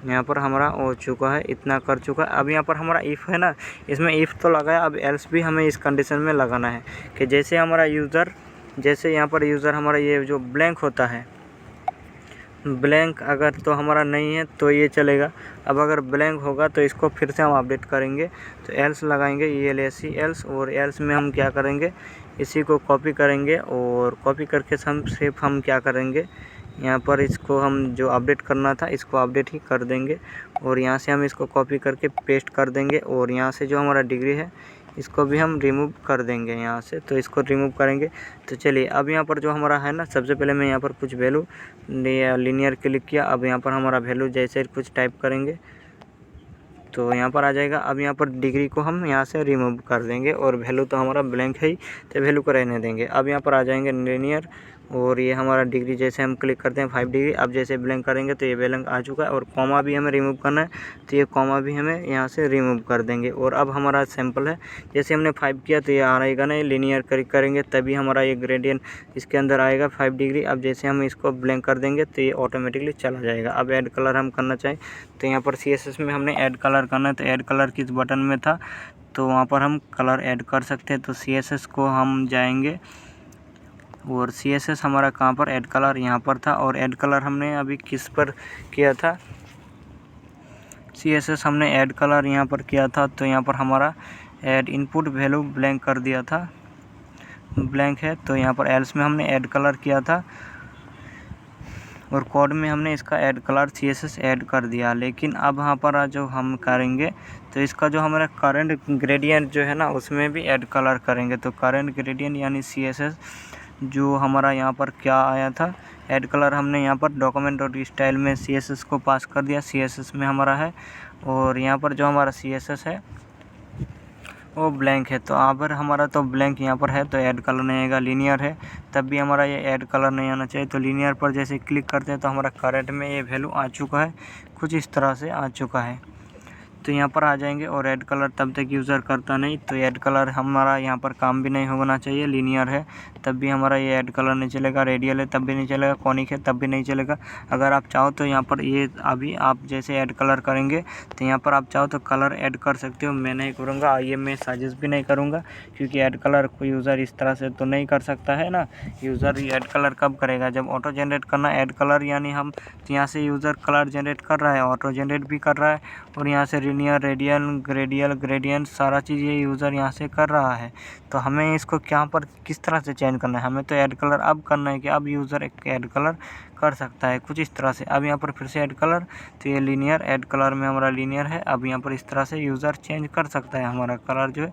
यहाँ पर हमारा हो चुका है, इतना कर चुका है। अब यहाँ पर हमारा इफ़ है ना, इसमें इफ़ तो लगाया, अब एल्स भी हमें इस कंडीशन में लगाना है कि जैसे हमारा यूज़र, जैसे यहाँ पर यूज़र हमारा ये जो ब्लैंक होता है, ब्लैंक अगर तो हमारा नहीं है तो ये चलेगा। अब अगर ब्लैंक होगा तो इसको फिर से हम अपडेट करेंगे। तो एल्स लगाएंगे ELSE एल्स, और एल्स में हम क्या करेंगे, इसी को कॉपी करेंगे और कॉपी करके हम सिर्फ हम क्या करेंगे, यहाँ पर इसको हम जो अपडेट करना था इसको अपडेट ही कर देंगे। और यहाँ से हम इसको कॉपी करके पेस्ट कर देंगे और यहाँ से जो हमारा डिग्री है इसको भी हम रिमूव कर देंगे यहाँ से। तो इसको रिमूव करेंगे। तो चलिए अब यहाँ पर जो हमारा है ना, सबसे पहले मैं यहाँ पर कुछ वैल्यू लीनियर क्लिक किया। अब यहाँ पर हमारा वैल्यू जैसे कुछ टाइप करेंगे तो यहाँ पर आ जाएगा। अब यहाँ पर डिग्री को हम यहाँ से रिमूव कर देंगे और वैल्यू तो हमारा ब्लैंक है ही, तो वैल्यू को रहने देंगे। अब यहाँ पर आ जाएंगे लीनियर और ये हमारा डिग्री जैसे हम क्लिक करते हैं 5 डिग्री। अब जैसे ब्लैंक करेंगे तो ये ब्लैंक आ चुका है। और कॉमा भी हमें रिमूव करना है तो ये कॉमा भी हमें यहाँ से रिमूव कर देंगे। और अब हमारा सैम्पल है, जैसे हमने 5 किया तो ये आएगा नहीं, लीनियर क्लिक करेंगे तभी हमारा ये ग्रेडियंट इसके अंदर आएगा 5 डिग्री। अब जैसे हम इसको ब्लैंक कर देंगे तो ये ऑटोमेटिकली चला जाएगा। अब ऐड कलर हम करना चाहें तो यहाँ पर CSS में हमने ऐड कलर करना है। तो ऐड कलर किस बटन में था तो वहाँ पर हम कलर ऐड कर सकते हैं। तो CSS को हम जाएंगे और CSS हमारा कहाँ पर, ऐड कलर यहाँ पर था। और ऐड कलर हमने अभी किस पर किया था, CSS हमने ऐड कलर यहाँ पर किया था। तो यहाँ पर हमारा ऐड इनपुट वैल्यू ब्लैंक कर दिया था, ब्लैंक है। तो यहाँ पर एल्स में हमने ऐड कलर किया था और कोड में हमने इसका ऐड कलर CSS ऐड कर दिया। लेकिन अब यहाँ पर जो हम करेंगे तो इसका जो हमारा करंट ग्रेडियंट जो है ना उसमें भी ऐड कलर करेंगे। तो करंट ग्रेडियंट यानी CSS जो हमारा यहाँ पर क्या आया था, ऐड कलर हमने यहाँ पर डॉक्यूमेंट और स्टाइल में CSS को पास कर दिया, CSS में हमारा है। और यहाँ पर जो हमारा CSS है वो ब्लैंक है। तो अगर हमारा तो ब्लैंक यहाँ पर है तो ऐड कलर नहीं आएगा। लीनियर है तब भी हमारा ये ऐड कलर नहीं आना चाहिए। तो लीनियर पर जैसे क्लिक करते हैं तो हमारा करंट में ये वैल्यू आ चुका है, कुछ इस तरह से आ चुका है। तो यहाँ पर आ जाएंगे और ऐड कलर तब तक यूज़र करता नहीं, तो ऐड कलर हमारा यहाँ पर काम भी नहीं होना चाहिए। लीनियर है तब भी हमारा ये ऐड कलर नहीं चलेगा, रेडियल है तब भी नहीं चलेगा, कॉनिक है तब भी नहीं चलेगा। अगर आप चाहो तो यहाँ पर ये अभी आप जैसे ऐड कलर करेंगे तो यहाँ पर आप चाहो तो कलर ऐड कर सकते हो। मैं नहीं करूँगा, ये मैं सजेस्ट भी नहीं करूँगा क्योंकि ऐड कलर कोई यूज़र इस तरह से तो नहीं कर सकता है ना। यूज़र ऐड कलर कब करेगा, जब ऑटो जनरेट करना ऐड कलर, यानी हम यहाँ से यूज़र कलर जनरेट कर रहा है, ऑटो जनरेट भी कर रहा है और यहाँ से लीनियर, रेडियल, ग्रेडियंट सारा चीज़ ये यूज़र यहाँ से कर रहा है। तो हमें इसको क्या पर किस तरह से चेंज करना है, हमें तो ऐड कलर अब करना है कि अब यूज़र एक ऐड कलर कर सकता है कुछ इस तरह से। अब यहाँ पर फिर से ऐड कलर, तो ये लीनियर, ऐड कलर में हमारा लीनियर है। अब यहाँ पर इस तरह से यूज़र चेंज कर सकता है, हमारा कलर जो है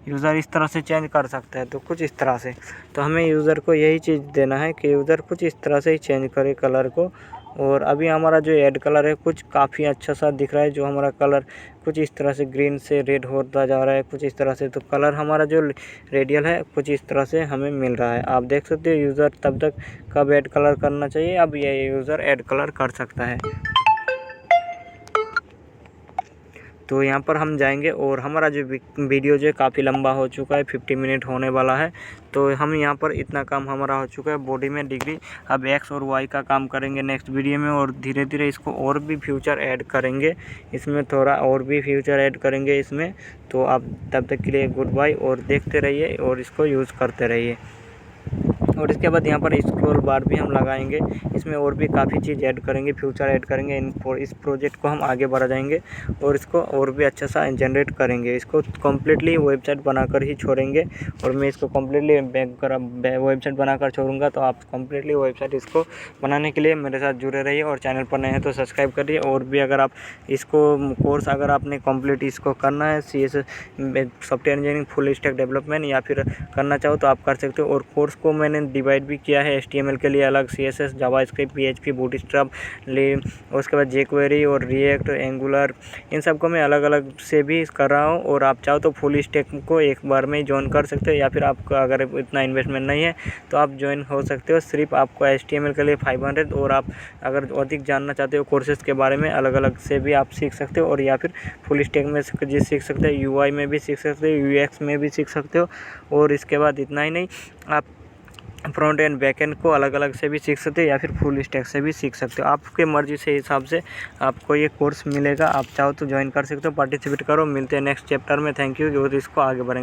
यूज़र इस तरह से चेंज कर सकता है। तो कुछ इस तरह से, तो हमें यूज़र को यही चीज़ देना है कि यूज़र कुछ इस तरह से ही चेंज करे कलर को। और अभी हमारा जो ऐड कलर है कुछ काफ़ी अच्छा सा दिख रहा है, जो हमारा कलर कुछ इस तरह से ग्रीन से रेड होता जा रहा है कुछ इस तरह से। तो कलर हमारा जो रेडियल है कुछ इस तरह से हमें मिल रहा है। आप देख सकते हो यूज़र तब तक कब ऐड कलर करना चाहिए, अब ये यूज़र ऐड कलर कर सकता है। तो यहाँ पर हम जाएंगे और हमारा जो वीडियो जो है काफ़ी लंबा हो चुका है, 50 मिनट होने वाला है। तो हम यहाँ पर इतना काम हमारा हो चुका है बॉडी में डिग्री। अब एक्स और वाई का काम करेंगे नेक्स्ट वीडियो में, और धीरे धीरे इसको और भी फ्यूचर ऐड करेंगे, इसमें थोड़ा और भी फ्यूचर ऐड करेंगे इसमें। तो आप तब तक के लिए गुड बाय और देखते रहिए और इसको यूज़ करते रहिए। और इसके बाद यहाँ पर स्क्रॉल बार भी हम लगाएंगे। इसमें और भी काफ़ी चीज़ ऐड करेंगे, फ्यूचर ऐड करेंगे। इस प्रोजेक्ट को हम आगे बढ़ा जाएंगे और इसको और भी अच्छा सा जनरेट करेंगे। इसको कम्प्लीटली वेबसाइट बनाकर ही छोड़ेंगे और मैं इसको कम्प्लीटली वेबसाइट बनाकर छोड़ूंगा। तो आप कम्प्लीटली वेबसाइट इसको बनाने के लिए मेरे साथ जुड़े रहिए और चैनल पर नए हैं तो सब्सक्राइब करिए। और भी अगर आप इसको कोर्स अगर आपने कंप्लीट इसको करना है CSS software engineering full stack development या फिर करना चाहो तो आप कर सकते हो। और कोर्स को मैंने डिवाइड भी किया है, HTML के लिए अलग, CSS, जावास्क्रिप्ट, PHP, बूटस्ट्रैप, उसके बाद jQuery और रिएक्ट, एंगुलर, इन सब को मैं अलग अलग से भी कर रहा हूँ। और आप चाहो तो फुल स्टैक को एक बार में ज्वाइन कर सकते हो या फिर आपका अगर इतना इन्वेस्टमेंट नहीं है तो आप ज्वाइन हो सकते हो। सिर्फ आपको HTML के लिए 500 और आप अगर अधिक जानना चाहते हो कोर्सेज़ के बारे में अलग अलग से भी आप सीख सकते हो। और या फिर फुल स्टैक में जी सीख सकते हो, UI में भी सीख सकते हो, UX में भी सीख सकते हो। और इसके बाद इतना ही नहीं, आप फ्रंट एंड बैक एंड को अलग अलग से भी सीख सकते हो या फिर फुल स्टैक से भी सीख सकते हो। आपके मर्जी से हिसाब से आपको ये कोर्स मिलेगा। आप चाहो तो ज्वाइन कर सकते हो, पार्टिसिपेट करो। मिलते हैं नेक्स्ट चैप्टर में। Thank you. और इसको आगे बढ़ेंगे।